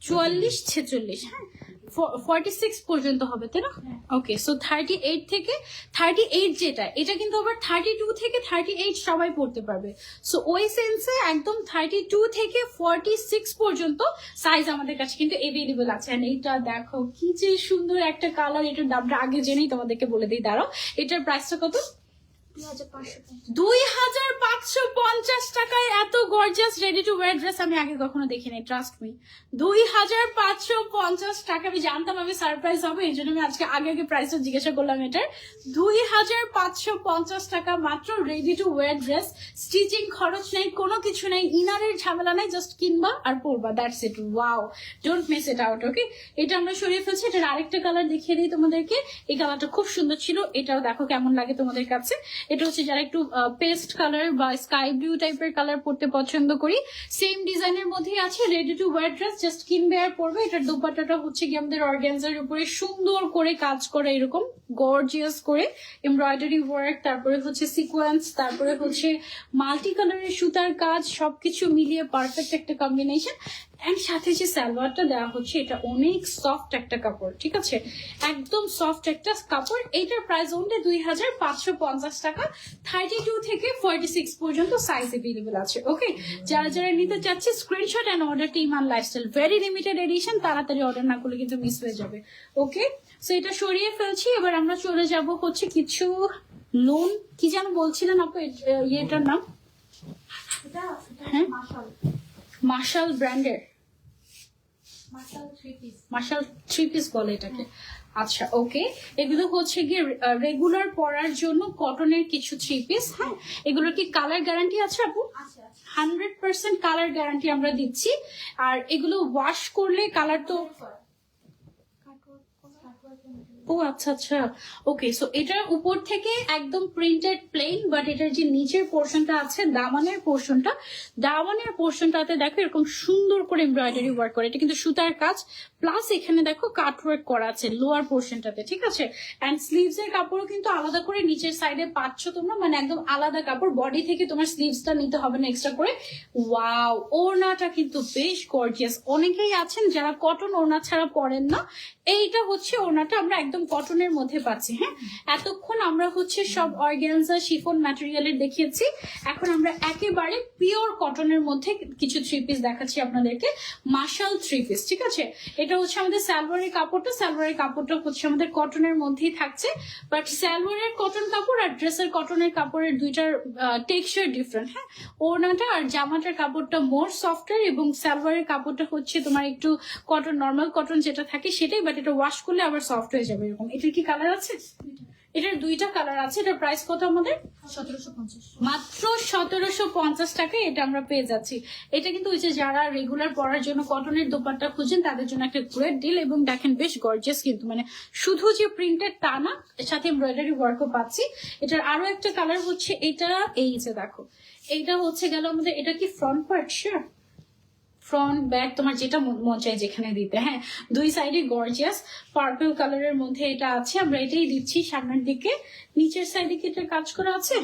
44, 46, হ্যাঁ 46 পর্যন্ত হবে, তাই না? ওকে, সো 38 থেকে 38 যেটা, এটা কিন্তু আবার 32 থেকে 38 সবাই পড়তে পারবে। সো ওই সেন্সে একদম 32 থেকে 46 পর্যন্ত সাইজ আমাদের কাছে কিন্তু এভেলেবল আছে। এন্ড এইটা দেখো কি যে সুন্দর একটা কালার। এটার দামটা আগে জেনেই তোমাদেরকে বলে দিই, দাঁড়াও। এটার প্রাইসটা কত? 2550 টাকায় এত gorgeous ready to wire dress আমি আগে কখনো দেখি নাই, ট্রাস্ট মি। 2550 টাকা। আমি জানতাম আমি সারপ্রাইজ হবে, এই জন্য আমি আজকে আগে আগে প্রাইসটা জিজ্ঞাসা করলাম এটার। 2550 টাকা মাত্র ready to wire dress. Stitching খরচ নেই, কোনো কিছু নেই, ইনারের ঝামেলা নাই, জাস্ট কিনবা আর পরবা, that's it. Wow, don't miss it out. Okay, এটা আমরা সরিয়ে ফেলছি। এটার আরেকটা কালার দেখিয়ে দিই তোমাদেরকে। এই কালারটা খুব সুন্দর ছিল, এটাও দেখো কেমন লাগে তোমাদের কাছে। এটা হচ্ছে যারা একটু পেস্ট কালার বা স্কাই ব্লু টাইপের কালার পরতে পছন্দ করি, সেম ডিজাইনের মধ্যেই আছে ready to wire dress, just কিনবে আর পরবে। এটার দোপাট্টাটা হচ্ছে কি আমাদের অর্গানজার উপরে সুন্দর করে কাজ করা, এরকম গর্জিয়াস করে এমব্রয়ডারি ওয়ার্ক, তারপরে হচ্ছে সিকোয়েন্স, তারপরে হচ্ছে মাল্টি কালারের সুতার কাজ, সবকিছু মিলিয়ে পারফেক্ট একটা কম্বিনেশন। এন্ড সাথে যে সালোয়ারটা দেওয়া হচ্ছে, এটা অনেক সফট একটা কাপড়। ঠিক আছে, একদম সফট একটা কাপড়। এটার প্রাইস অনলি 2550 টাকা। 32 থেকে 46 পর্যন্ত সাইজ এভেলেবল আছে। ওকে, যারা যারা নিতে চাচ্ছে স্ক্রিনশট এন্ড অর্ডার টিম আর লাইফস্টাইল, ভেরি লিমিটেড এডিশন, তাড়াতাড়ি অর্ডার না করলে কিন্তু মিস হয়ে যাবে। ওকে, সো এটা সরিয়ে ফেলছি। এবার আমরা চলে যাব হচ্ছে কিছু লোন, কি যেন বলছিলেন আপু এটার নাম? হ্যাঁ, মার্শাল ব্র্যান্ডের মার্শাল থ্রি পিস বলে এটাকে। আচ্ছা, ওকে, এগুলো হচ্ছে গিয়ে রেগুলার পরার জন্য কটনের কিছু থ্রি পিস। হ্যাঁ, এগুলোর কি কালার গ্যারান্টি আছে আপু? 100% কালার গ্যারান্টি আমরা দিচ্ছি। আর এগুলো ওয়াশ করলে কালার তো, ও আচ্ছা আচ্ছা, ওকে। সো এটার উপর থেকে একদম প্রিন্টেড প্লেন, বাট এটার যে নিচের পোর্শনটা আছে, দামানের পোর্শনটাতে দেখো এরকম সুন্দর করে এমব্রয়ডারি ওয়ার্ক করে। এটা কিন্তু সুতার কাজ, প্লাস এখানে দেখো কাট ওয়ার্ক করা আছে লোয়ার পোর্শনটাতে। ঠিক আছে, এন্ড স্লিভস এর কাপড়ও কিন্তু আলাদা করে নিচের সাইডে পাচ্ছ তোমরা, মানে একদম আলাদা কাপড়, বডি থেকে তোমার স্লিভসটা নিতে হবে না এক্সট্রা করে। ওয়াও, ওড়নাটা কিন্তু বেশ গর্জিয়াস। অনেকেই আছেন যারা কটন ওড়না ছাড়া পরেন না, এইটা হচ্ছে ওড়নাটা আমরা একদম কটনের মধ্যে পাচ্ছি। হ্যাঁ, এতক্ষণ আমরা হচ্ছে সব অর্গানজা শিফন ম্যাটেরিয়ালের দেখিয়েছি, এখন আমরা একেবারে পিওর কটনের মধ্যে কিছু থ্রি পিস দেখাচ্ছি আপনাদেরকে, মার্শাল থ্রি পিস। ঠিক আছে, এটা হচ্ছে আমাদের সালোয়ারের কাপড়টা হচ্ছে আমাদের কটনের মধ্যেই থাকছে, বাট সালোয়ারের কটন কাপড় আর ড্রেসের কটনের কাপড়ের দুইটার টেক্সচার ডিফারেন্ট। হ্যাঁ, ওড়নাটা আর জামাটার কাপড়টা মোর সফটার, এবং সালোয়ারের কাপড়টা হচ্ছে তোমার একটু কটন, নর্মাল কটন যেটা থাকে সেটাই, বাট এটা ওয়াশ করলে আবার সফট হয়ে যাবে এরকম। এটার কি কালার আছে? এটার দুইটা কালার আছে। এটার প্রাইস কত আমাদের? 1750। মাত্র 1750 টাকায় এটা আমরা পেয়ে যাচ্ছি। এটা কিন্তু ওই যে যারা রেগুলার পরার জন্য কটনের দোপাট্টা খুঁজেন তাদের জন্য একটা গ্রেট ডিল। এবং দেখেন বেশ গর্জিয়াস, কিন্তু মানে শুধু যে প্রিন্টেড তা না, এর সাথে এমব্রয়ডারি ওয়ার্কও পাচ্ছি। এটার আরো একটা কালার হচ্ছে এটা, এই যে দেখো, এইটা হচ্ছে গেল আমাদের, এটা কি front part? Sure front back তোমার যেটা মন চাই যেখানে দিতে। হ্যাঁ, দুই সাইডে গর্জিয়াস পার্পল কালারের মধ্যে এটা আছে। আমরা এটাই দিচ্ছি সামনের দিকে। নিচের সাইডে কি এটা কাজ করা আছে?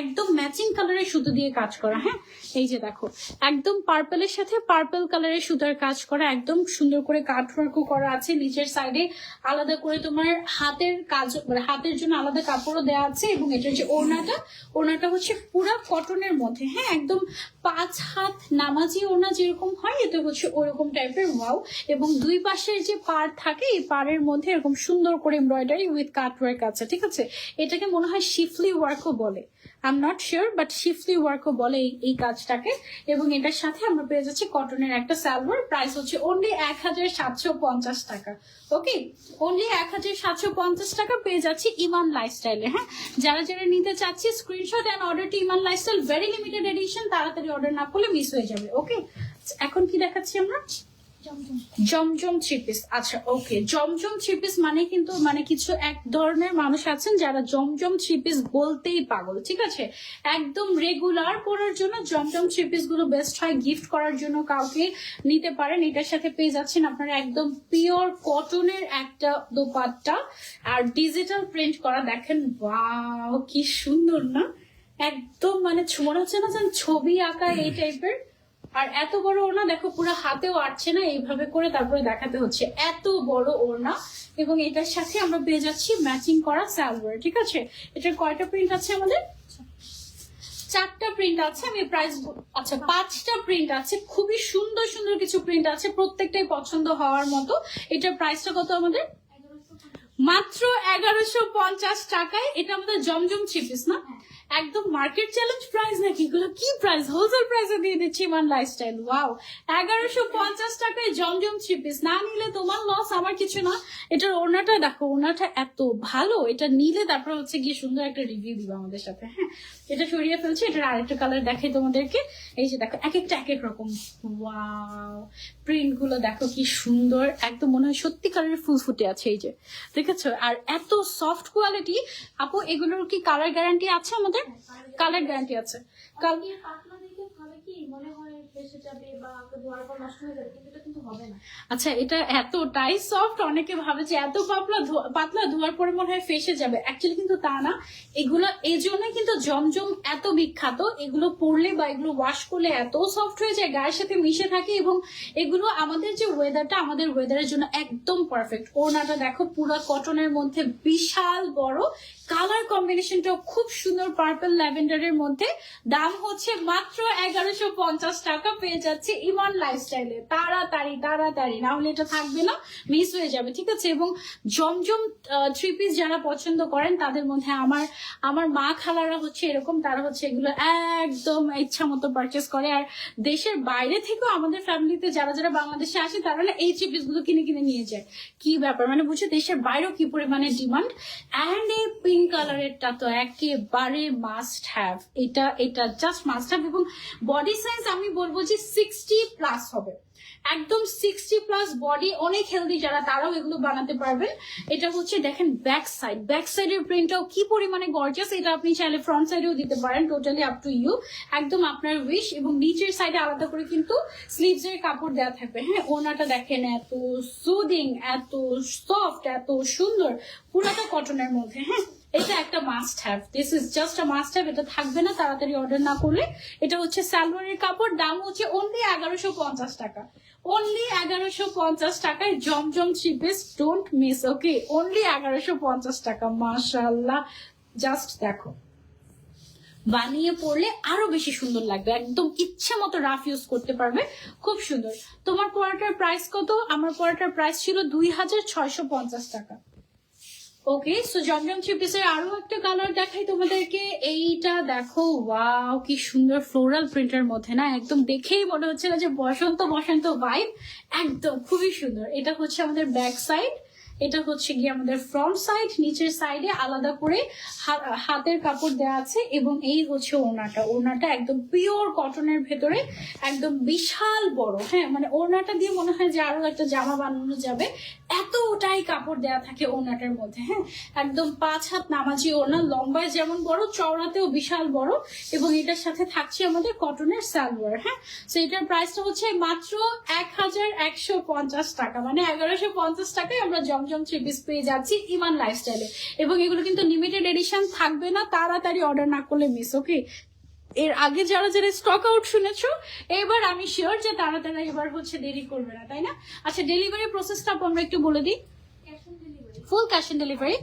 একদম ম্যাচিং কালারের সুতো দিয়ে কাজ করা। হ্যাঁ, এই যে দেখো, একদম পার্পলের সাথে পার্পল কালারের সুতার কাজ করা, একদম সুন্দর করে কাট ওয়ার্কও করা আছে। নিচের সাইডে আলাদা করে তোমার হাতের কাজ, মানে হাতের জন্য আলাদা কাপড়ও দেওয়া আছে। এবং এটার যে ওড়নাটা হচ্ছে পুরো কটনের মধ্যে। হ্যাঁ, একদম 5 হাত নামাজি ওড়না যেরকম হয়, এটা হচ্ছে ওরকম টাইপের। ওয়াও। এবং দুই পাশের যে পাড় থাকে, এই পাড়ের মধ্যে এরকম সুন্দর করে এমব্রয়ডারি উইথ কাট ওয়ার্ক আছে। ঠিক আছে, এটাকে মনে হয় শিফলি ওয়ার্কও বলে, I am not sure, but schiffli ওয়ার্কও বলে এই কাজটাকে। এবং এটার সাথে আমরা পেয়ে যাচ্ছি কটনের একটা সালোয়ার। প্রাইস হচ্ছে অনলি 1750 টাকা। ওকে, অনলি 1750 টাকা পেয়ে যাচ্ছি ইমান লাইফস্টাইলে। হ্যাঁ, যারা যারা নিতে চাচ্ছি screenshot and order to Iman lifestyle, very limited edition, তাড়াতাড়ি অর্ডার না করলে মিস হয়ে যাবে। ওকে, এখন কি দেখাচ্ছি আমরা? জমজম থ্রি পিস। আচ্ছা, ওকে, জমজম থ্রি পিস মানে কিন্তু মানে কিছু এক ধরনের মানুষ আছেন যারা জমজম থ্রি পিস বলতেই পাগল। ঠিক আছে, একদম রেগুলার পরার জন্য জমজম থ্রি পিস গুলো বেস্ট হয়। গিফট করার জন্য কাউকে নিতে পারেন। এটার সাথে পেয়ে যাচ্ছেন আপনারা একদম পিওর কটনের একটা দোপাট্টা আর ডিজিটাল প্রিন্ট করা। দেখেন, ওয়াও কি সুন্দর না, একদম মানে মনে হচ্ছে না যেন ছবি আঁকা এই টাইপের। আর এত বড় ওড়না দেখো, পুরো হাতেও আটছে না, এইভাবে করে তারপরে দেখাতে হচ্ছে, এত বড় ওড়না। এবং এটার সাথে আমরা পেয়ে যাচ্ছি ম্যাচিং করা সালোয়ার। ঠিক আছে, এটার কয়টা প্রিন্ট আছে আমাদের? 4টা প্রিন্ট আছে। আমি প্রাইস, আচ্ছা 5টা প্রিন্ট আছে। খুবই সুন্দর সুন্দর কিছু প্রিন্ট আছে, প্রত্যেকটাই পছন্দ হওয়ার মতো। এটার প্রাইসটা কত আমাদের? মাত্র 1150 টাকায়। এটা আমাদের জমজম থ্রি পিস না? একদম মার্কেট চ্যালেঞ্জ প্রাইস নাকি? এগুলো কি প্রাইস? হোলসেল প্রাইসে দিয়ে দিচ্ছি ইমান লাইফস্টাইল। ওয়াও, 1150 টাকায় জমজম থ্রি পিস। না নিলে তোমার লস, আমার কিছু না। এটার ওড়নাটা দেখো, ওড়নাটা এত ভালো, এটা নিলে তারপর হচ্ছে গিয়ে সুন্দর একটা রিভিউ দিবা আমাদের সাথে। হ্যাঁ, এটা সরিয়ে ফেলছি। এটার আরেকটা কালার দেখাই তোমাদেরকে। এই যে দেখো, এক একটা এক এক রকম। ওয়াও, প্রিন্ট গুলো দেখো কি সুন্দর, একদম মনে হয় সত্যিকারের ফুল ফুটে আছে। এই যে দেখেছো, আর এত সফট কোয়ালিটি। আপু, এগুলোর কি কালার গ্যারান্টি আছে আমাদের? কালার গ্যারান্টি আছে। আচ্ছা, এটা এতটাই সফট, অনেকে ভাবে যে এত পাতলা ধোয়ার পরে মনে হয় ফেসে যাবে। অ্যাকচুয়ালি কিন্তু তা না। এগুলো এই জন্যই কিন্তু জমজম এত বিখ্যাত। এগুলো পরলে বা এগুলো ওয়াশ করলে এত সফট হয়ে যায়, গায়ের সাথে মিশে থাকে। এবং এগুলো আমাদের যে ওয়েদারটা, আমাদের ওয়েদারের জন্য একদম পারফেক্ট। ওড়নাটা দেখো, পুরো কটনের মধ্যে বিশাল বড়, কালার কম্বিনেশনটাও খুব সুন্দর, পার্পল ল্যাভেন্ডারের মধ্যে। দাম হচ্ছে মাত্র 1150 টাকা। পেয়ে যাচ্ছে ইমান লাইফস্টাইলে। তাড়াতাড়ি তাড়াতাড়ি, না হলে এটা থাকবে না, মিস হয়ে যাবে। ঠিক আছে, এবং জমজম থ্রি পিস যারা পছন্দ করেন তাদের মধ্যে আমার মা খালারা হচ্ছে এরকম, তারা হচ্ছে এগুলো একদম ইচ্ছা মতো পারচেস করে। আর দেশের বাইরে থেকেও আমাদের ফ্যামিলিতে যারা যারা বাংলাদেশে আসে তারা না এই থ্রি পিস গুলো কিনে কিনে নিয়ে যায়। কি ব্যাপার, মানে বুঝছো দেশের বাইরেও কি পরিমাণে ডিমান্ড। অ্যান্ড এই পিঙ্ক কালারেরটা তো একেবারে মাস্ট হ্যাভ। এটা জাস্ট মাস্ট হ্যাভ। এবং বডি সাইজ আমি বলবো যে 60+ হবে, একদম 60+ বডি, অনেক হেলদি যারা, তারাও এগুলো বানাতে পারবেন। এটা হচ্ছে দেখেন ব্যাক সাইডের প্রিন্টটাও কি পরিমাণে গর্জিয়াস। এটা আপনি চাইলে ফ্রন্ট সাইডেও দিতে পারেন, টোটালি আপ টু ইউ, একদম আপনার উইশ। এবং নিচের সাইডে আলাদা করে কিন্তু স্লিভস এর কাপড় দেওয়া থাকবে। হ্যাঁ, ওনাটা দেখেন এত সুদিং, এত সফট, এত সুন্দর, পুরোটা কটনের মধ্যে। হ্যাঁ, এটা একটা must have, this is just a must have. এটা থাকবে না তাড়াতাড়ি অর্ডার না করলে। এটা হচ্ছে সালোয়ারের কাপড়। দাম হচ্ছে অনলি 1150 টাকা। অনলি 1150 টাকায় জমজম three piece, don't miss. Okay, only 1150 টাকা। মাশাআল্লাহ, জাস্ট দেখো, বানিয়ে পড়লে আরো বেশি সুন্দর লাগবে, একদম ইচ্ছে মতো রাফ ইউজ করতে পারবে, খুব সুন্দর। তোমার পরাটার প্রাইস কত? আমার পরাটার প্রাইস ছিল 2650 টাকা। ওকে, সো জমজম থ্রি পিসের আরো একটা কালার দেখাই তোমাদেরকে। এইটা দেখো, ওয়াও কি সুন্দর ফ্লোরাল প্রিন্টের মধ্যে না, একদম দেখেই মনে হচ্ছে না যে বসন্ত বসন্ত ভাইব, একদম খুবই সুন্দর। এটা হচ্ছে আমাদের ব্যাক সাইড। এটা হচ্ছে গিয়ে আমাদের ফ্রন্ট সাইড, নিচের সাইডে আলাদা করে হাতের কাপড় দেওয়া আছে, এবং এই হচ্ছে ওড়নাটা একদম পিওর কটনের ভেতরে, একদম বিশাল বড়। হ্যাঁ, মানে ওড়নাটা দিয়ে মনে হয় যে আরো একটা জামা বানানো যাবে, এতটাই কাপড় দেওয়া থাকে ওড়নাটার মধ্যে। হ্যাঁ, একদম 5 হাত নামাজি ওড়না, লম্বায় যেমন বড়, চওড়াতেও বিশাল বড়, এবং এটার সাথে থাকছে আমাদের কটনের সালোয়ার। হ্যাঁ, তো এটার প্রাইসটা হচ্ছে মাত্র 1150 টাকা, মানে 1150 টাকায় আমরা জমজম থ্রি পিস পেয়ে যাচ্ছি ইমান লাইফস্টাইলে। এবং এগুলো কিন্তু লিমিটেড এডিশন থাকবে না, তাড়াতাড়ি অর্ডার না করলে মিস। ওকে, এর আগে যারা যারা স্টক আউট শুনেছো, এবার আমি শিওর যে তাড়াতাড়ি এবার হচ্ছে দেরি করবে না, তাই না? আচ্ছা, ডেলিভারি প্রসেসটা আমরা একটু বলে দিই। ফুল ক্যাশ অন ডেলিভারি,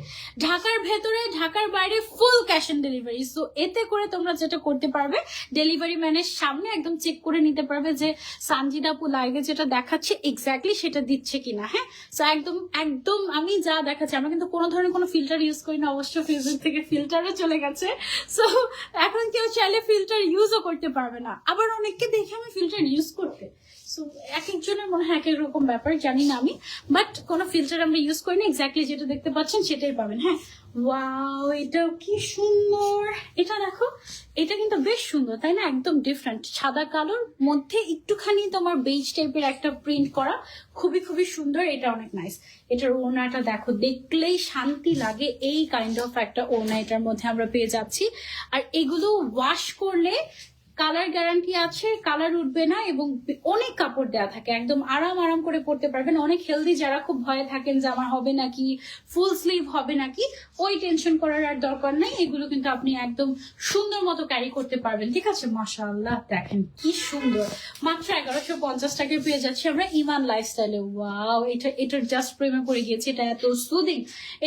ঢাকার ভেতরে ঢাকার বাইরে full cash on delivery. So এতে করে তোমরা যেটা করতে পারবে, ডেলিভারি ম্যানের সামনে একদম চেক করে নিতে পারবে যে সানজিদা আপু লাইভে যেটা দেখাচ্ছে এক্স্যাক্টলি সেটা দিচ্ছে কিনা। হ্যাঁ, সো একদম একদম আমি যা দেখাচ্ছি, আমরা কিন্তু কোনো ধরনের কোনো ফিল্টার ইউজ করি না, অবশ্য ফেসবুক থেকে ফিল্টারও চলে গেছে। সো এখন কেউ চাইলে ফিল্টার ইউজও করতে পারবে না, আবার অনেককে দেখে আমি ফিল্টার ইউজ করতে। সো এক একজনের মনে হয় এক এক রকম ব্যাপার, জানি না আমি, বাট কোনো ফিল্টার আমরা ইউজ করি না, এক্স্যাক্টলি যেটা দেখতে পাচ্ছেন সেটাই পাবেন। হ্যাঁ, ওয়াও, এটা কি সুন্দর, এটা দেখো, এটা কিন্তু বেশ সুন্দর, তাই না? একদম ডিফারেন্ট, সাদা কালোর মধ্যে একটুখানি তোমার বেজ টাইপের একটা প্রিন্ট করা, খুবই খুবই সুন্দর, এটা অনেক নাইস। এটার ওড়নাটা দেখো, দেখলেই শান্তি লাগে, এই কাইন্ড অফ একটা ওড়না এটার মধ্যে আমরা পেয়ে যাচ্ছি। আর এগুলো ওয়াশ করলে কালার গ্যারান্টি আছে, কালার উঠবে না, এবং অনেক কাপড় দেওয়া থাকে, একদম আরাম করে পরতে পারবেন। অনেক হেলদি যারা খুব ভয়ে থাকেন যে আমার হবে নাকি, ফুল স্লিভ হবে নাকি, ওই টেনশন করার আর দরকার নেই। এগুলো কিন্তু আপনি একদম সুন্দর মতো ক্যারি করতে পারবেন। ঠিক আছে, মাশাআল্লাহ, দেখেন কি সুন্দর, মাত্র 1150 টাকায় পেয়ে যাচ্ছি আমরা ইমান লাইফস্টাইলে। ওয়াও, এটার জাস্ট প্রেমে পড়ে গিয়েছে, এটা এত সুদিং।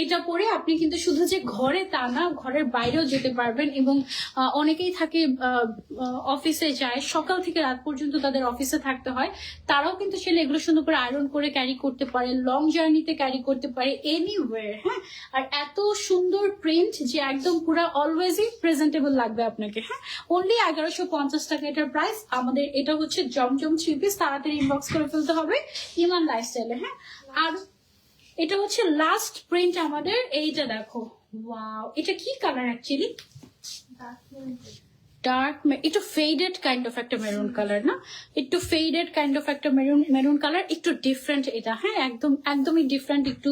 এটা পরে আপনি কিন্তু শুধু যে ঘরে তা না, ঘরের বাইরেও যেতে পারবেন। এবং অনেকেই থাকে অফিসে যায়, সকাল থেকে রাত পর্যন্ত তাদের অফিসে থাকতে হয়, তারাও কিন্তু সেটা এগুলো সুন্দর করে আয়রন করে ক্যারি করতে পারে, লং জার্নিতে ক্যারি করতে পারে, এনিওয়্যার। হ্যাঁ, আর এত সুন্দর প্রিন্ট যে একদম পুরো অলওয়েজই প্রেজেন্টেবল লাগবে আপনাকে। হ্যাঁ, অনলি 1150 টাকা এটার প্রাইস। আমাদের এটা হচ্ছে জমজম থ্রি পিস, তাড়াতাড়ি ইনবক্স করে ফেলতে হবে ইমান লাইফস্টাইলে। হ্যাঁ, আর এটা হচ্ছে লাস্ট প্রিন্ট আমাদের, এইটা দেখো, ওয়াও, এটা কি কালার অ্যাকচুয়ালি? ডার্ক, একটু ফেডেড কাইন্ড অফ একটা মেরুন কালার, না একটু ফেডেড কাইন্ড অফ একটা মেরুন কালার, একটু ডিফারেন্ট এটা। হ্যাঁ, একদমই ডিফারেন্ট, একটু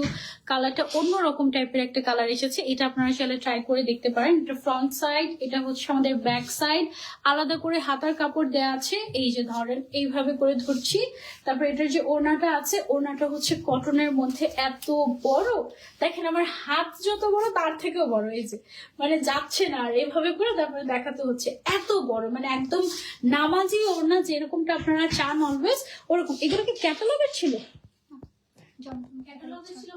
কালারটা অন্যরকম টাইপের একটা কালার এসেছে। এটা আপনারা চাইলে ট্রাই করে দেখতে পারেন। এটা ফ্রন্ট সাইড, এটা হচ্ছে আমাদের ব্যাক সাইড, আলাদা করে হাতার কাপড় দেওয়া আছে, এই যে ধরেন এইভাবে করে ধরছি। তারপর এটার যে ওড়নাটা আছে, ওড়নাটা হচ্ছে কটনের মধ্যে, এত বড়, দেখেন আমার হাত যত বড় তার থেকেও বড়, এই যে মানে যাচ্ছে না, আর এইভাবে করে তারপরে দেখাতে হচ্ছে, এত বড়, মানে একদম নামাজি ওড়না যেরকমটা আপনারা চান অলওয়েজ ওরকম। এগুলো কি ক্যাটালগের ছিল? ক্যাটালগের ছিল,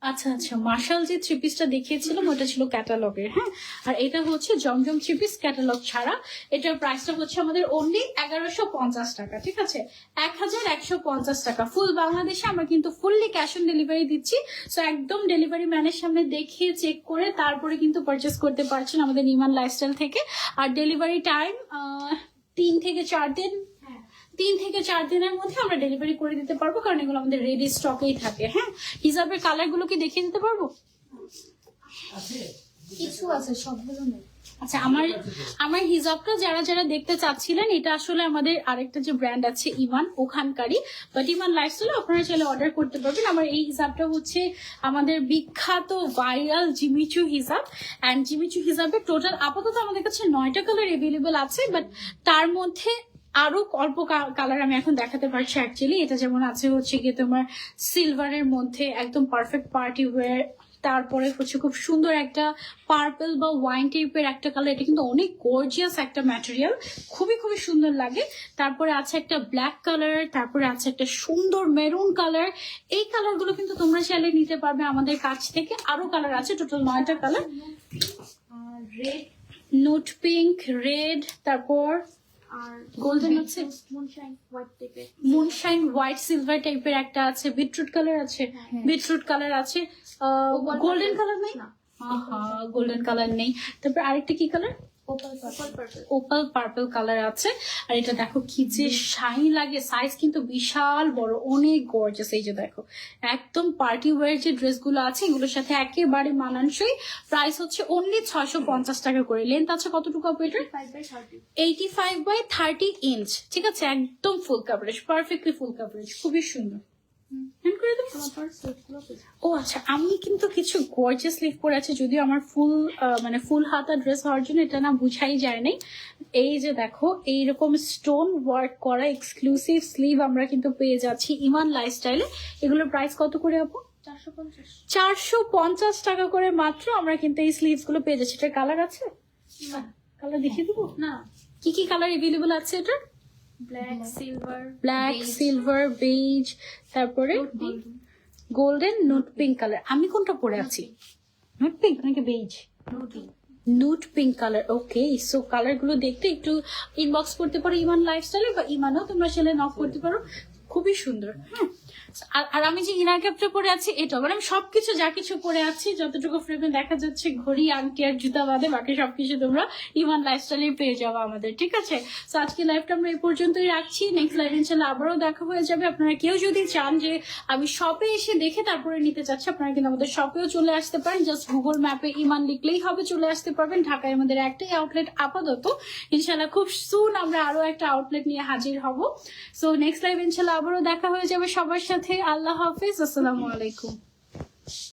আচ্ছা আচ্ছা, মার্শাল যে থ্রি পিসটা দেখিয়েছিলাম ওটা ছিল ক্যাটালগের। হ্যাঁ, আর এটা হচ্ছে জমজম থ্রি পিস ক্যাটালগ ছাড়া। এটার প্রাইসটা হচ্ছে আমাদের অনলি 1150 টাকা। ঠিক আছে, 1150 টাকা। ফুল বাংলাদেশে আমরা কিন্তু ফুললি ক্যাশ অন ডেলিভারি দিচ্ছি। সো একদম ডেলিভারি ম্যানের সামনে দেখিয়ে চেক করে তারপরে কিন্তু পারচেস করতে পারছেন আমাদের ইমান লাইফস্টাইল থেকে। আর ডেলিভারি টাইম 3 থেকে 4 দিন, 3 থেকে 4 দিনের মধ্যে আমরা ডেলিভারি করে দিতে পারবো, কারণ এগুলো আমাদের রেডি স্টকেই থাকে। হ্যাঁ, হিজাবের কালার গুলো কি দেখিয়ে দিতে পারবো? কিছু আছে, সবগুলো নেই। আচ্ছা, আমার হিজাবটা যারা যারা দেখতে চাচ্ছিলেন, এটা আসলে আমাদের আরেকটা যে ব্র্যান্ড আছে ইমান, ওখানকারই, বাট ইমান লাইফস্টাইল আপনারা চাইলে অর্ডার করতে পারবেন। আমার এই হিজাবটা হচ্ছে আমাদের বিখ্যাত ভাইরাল জিমিচু হিজাব। অ্যান্ড জিমিচু হিজাবের টোটাল আপাতত আমাদের কাছে 9টা কালার এভেলেবেল আছে, বাট তার মধ্যে আরো অল্প কালার আমি এখন দেখাতে পারছি অ্যাকচুয়ালি। এটা যেমন আছে হচ্ছে গিয়ে তোমার সিলভারের মধ্যে একদম পারফেক্ট পার্টি ওয়্যার, তারপরে হচ্ছে খুব সুন্দর একটা পার্পল বা ওয়াইন টাইপের একটা কালার, এটা কিন্তু অনেক গর্জিয়াস একটা ম্যাটেরিয়াল, খুবই খুবই সুন্দর লাগে। তারপরে আছে একটা ব্ল্যাক কালার, তারপরে আছে একটা সুন্দর মেরুন কালার। এই কালারগুলো কিন্তু তোমরা চাইলে নিতে পারবে আমাদের কাছ থেকে। আরো কালার আছে, টোটাল 9টা কালার, রেড, নোট পিঙ্ক, রেড, তারপর আর গোল্ডেন আছে, মুনশাইন হোয়াইট সিলভার টাইপের একটা আছে, বিটরুট কালার আছে, বিটরুট কালার আছে, গোল্ডেন কালার নেই, গোল্ডেন কালার নেই। তারপর আরেকটা কি কালার? ওপাল পার্পল কালার আছে। আর এটা দেখো কি যে শাইন লাগে, সাইজ কিন্তু বিশাল বড়, অনেক গর্জাস। এই যে দেখো একদম পার্টি ওয়্যার যে ড্রেসগুলো আছে এগুলোর সাথে একেবারে মানানসই। প্রাইস হচ্ছে অনলি 650 টাকা করে। লেন্থ আছে কতটুকু আপু এটা? 85/30 ইঞ্চ। ঠিক আছে, একদম full coverage, perfectly full coverage, খুবই সুন্দর। ও আচ্ছা, আমি কিন্তু কিছু গর্জিয়াস স্লিভ পরে আছি, যদিও আমার ফুল মানে ফুল হাতা ড্রেস হওয়ার জন্য এটা না বুঝাই যায় নাই। এই যে দেখো এইরকম স্টোন ওয়ার্ক করা এক্সক্লুসিভ স্লিভ আমরা কিন্তু পেয়ে যাচ্ছি ইমান লাইফস্টাইলে। এগুলোর প্রাইস কত করে আপু? 450 টাকা করে মাত্র আমরা কিন্তু এই স্লিভস গুলো পেয়ে যাচ্ছি। এটার কালার আছে? কালার দেখিয়ে দেবো না? কি কি কালার এভেলেবল আছে এটা? ব্ল্যাক, সিলভার, বেজ, তারপরে গোল্ডেন, নুট পিঙ্ক কালার। আমি কোনটা পরে আছি? নুট পিঙ্ক নাকি বেজ? নুট pink colour. ওকে, সো কালার গুলো দেখতে একটু ইনবক্স করতে পারো ইমান লাইফস্টাইলে, বা ইমানও তোমরা সেলে নক করতে পারো। খুবই সুন্দর। হ্যাঁ, আর আমি যে ইনার ক্যাপটা পরে আছি এটা, মানে আমি সবকিছু যা কিছু পরে আছি যতটুকু ফ্রেমে দেখা যাচ্ছে, ঘড়ি, আংটি আর জুতা বাদে বাকি সবকিছু তোমরা ইমান লাইফস্টাইলে পেয়ে যাবো আমাদের। ঠিক আছে, তো আজকে লাইভটা আমরা এই পর্যন্তই রাখছি। নেক্সট লাইভ ইনশাল্লাহ আবারও দেখা হয়ে যাবে। আপনারা কেউ যদি চান যে আমি শপে এসে দেখে তারপরে নিতে চাচ্ছি, আপনারা কিন্তু আমাদের শপেও চলে আসতে পারেন। জাস্ট গুগল ম্যাপে ইমান লিখলেই হবে, চলে আসতে পারবেন। ঢাকায় আমাদের একটাই আউটলেট আপাতত, ইনশাল্লাহ খুব সুন আমরা আরো একটা আউটলেট নিয়ে হাজির হব। সো নেক্সট লাইভ ইনশাল্লাহ আবারও দেখা হয়ে যাবে সবার সাথে। আল্লাহ হাফিজ, আসসালামু আলাইকুম।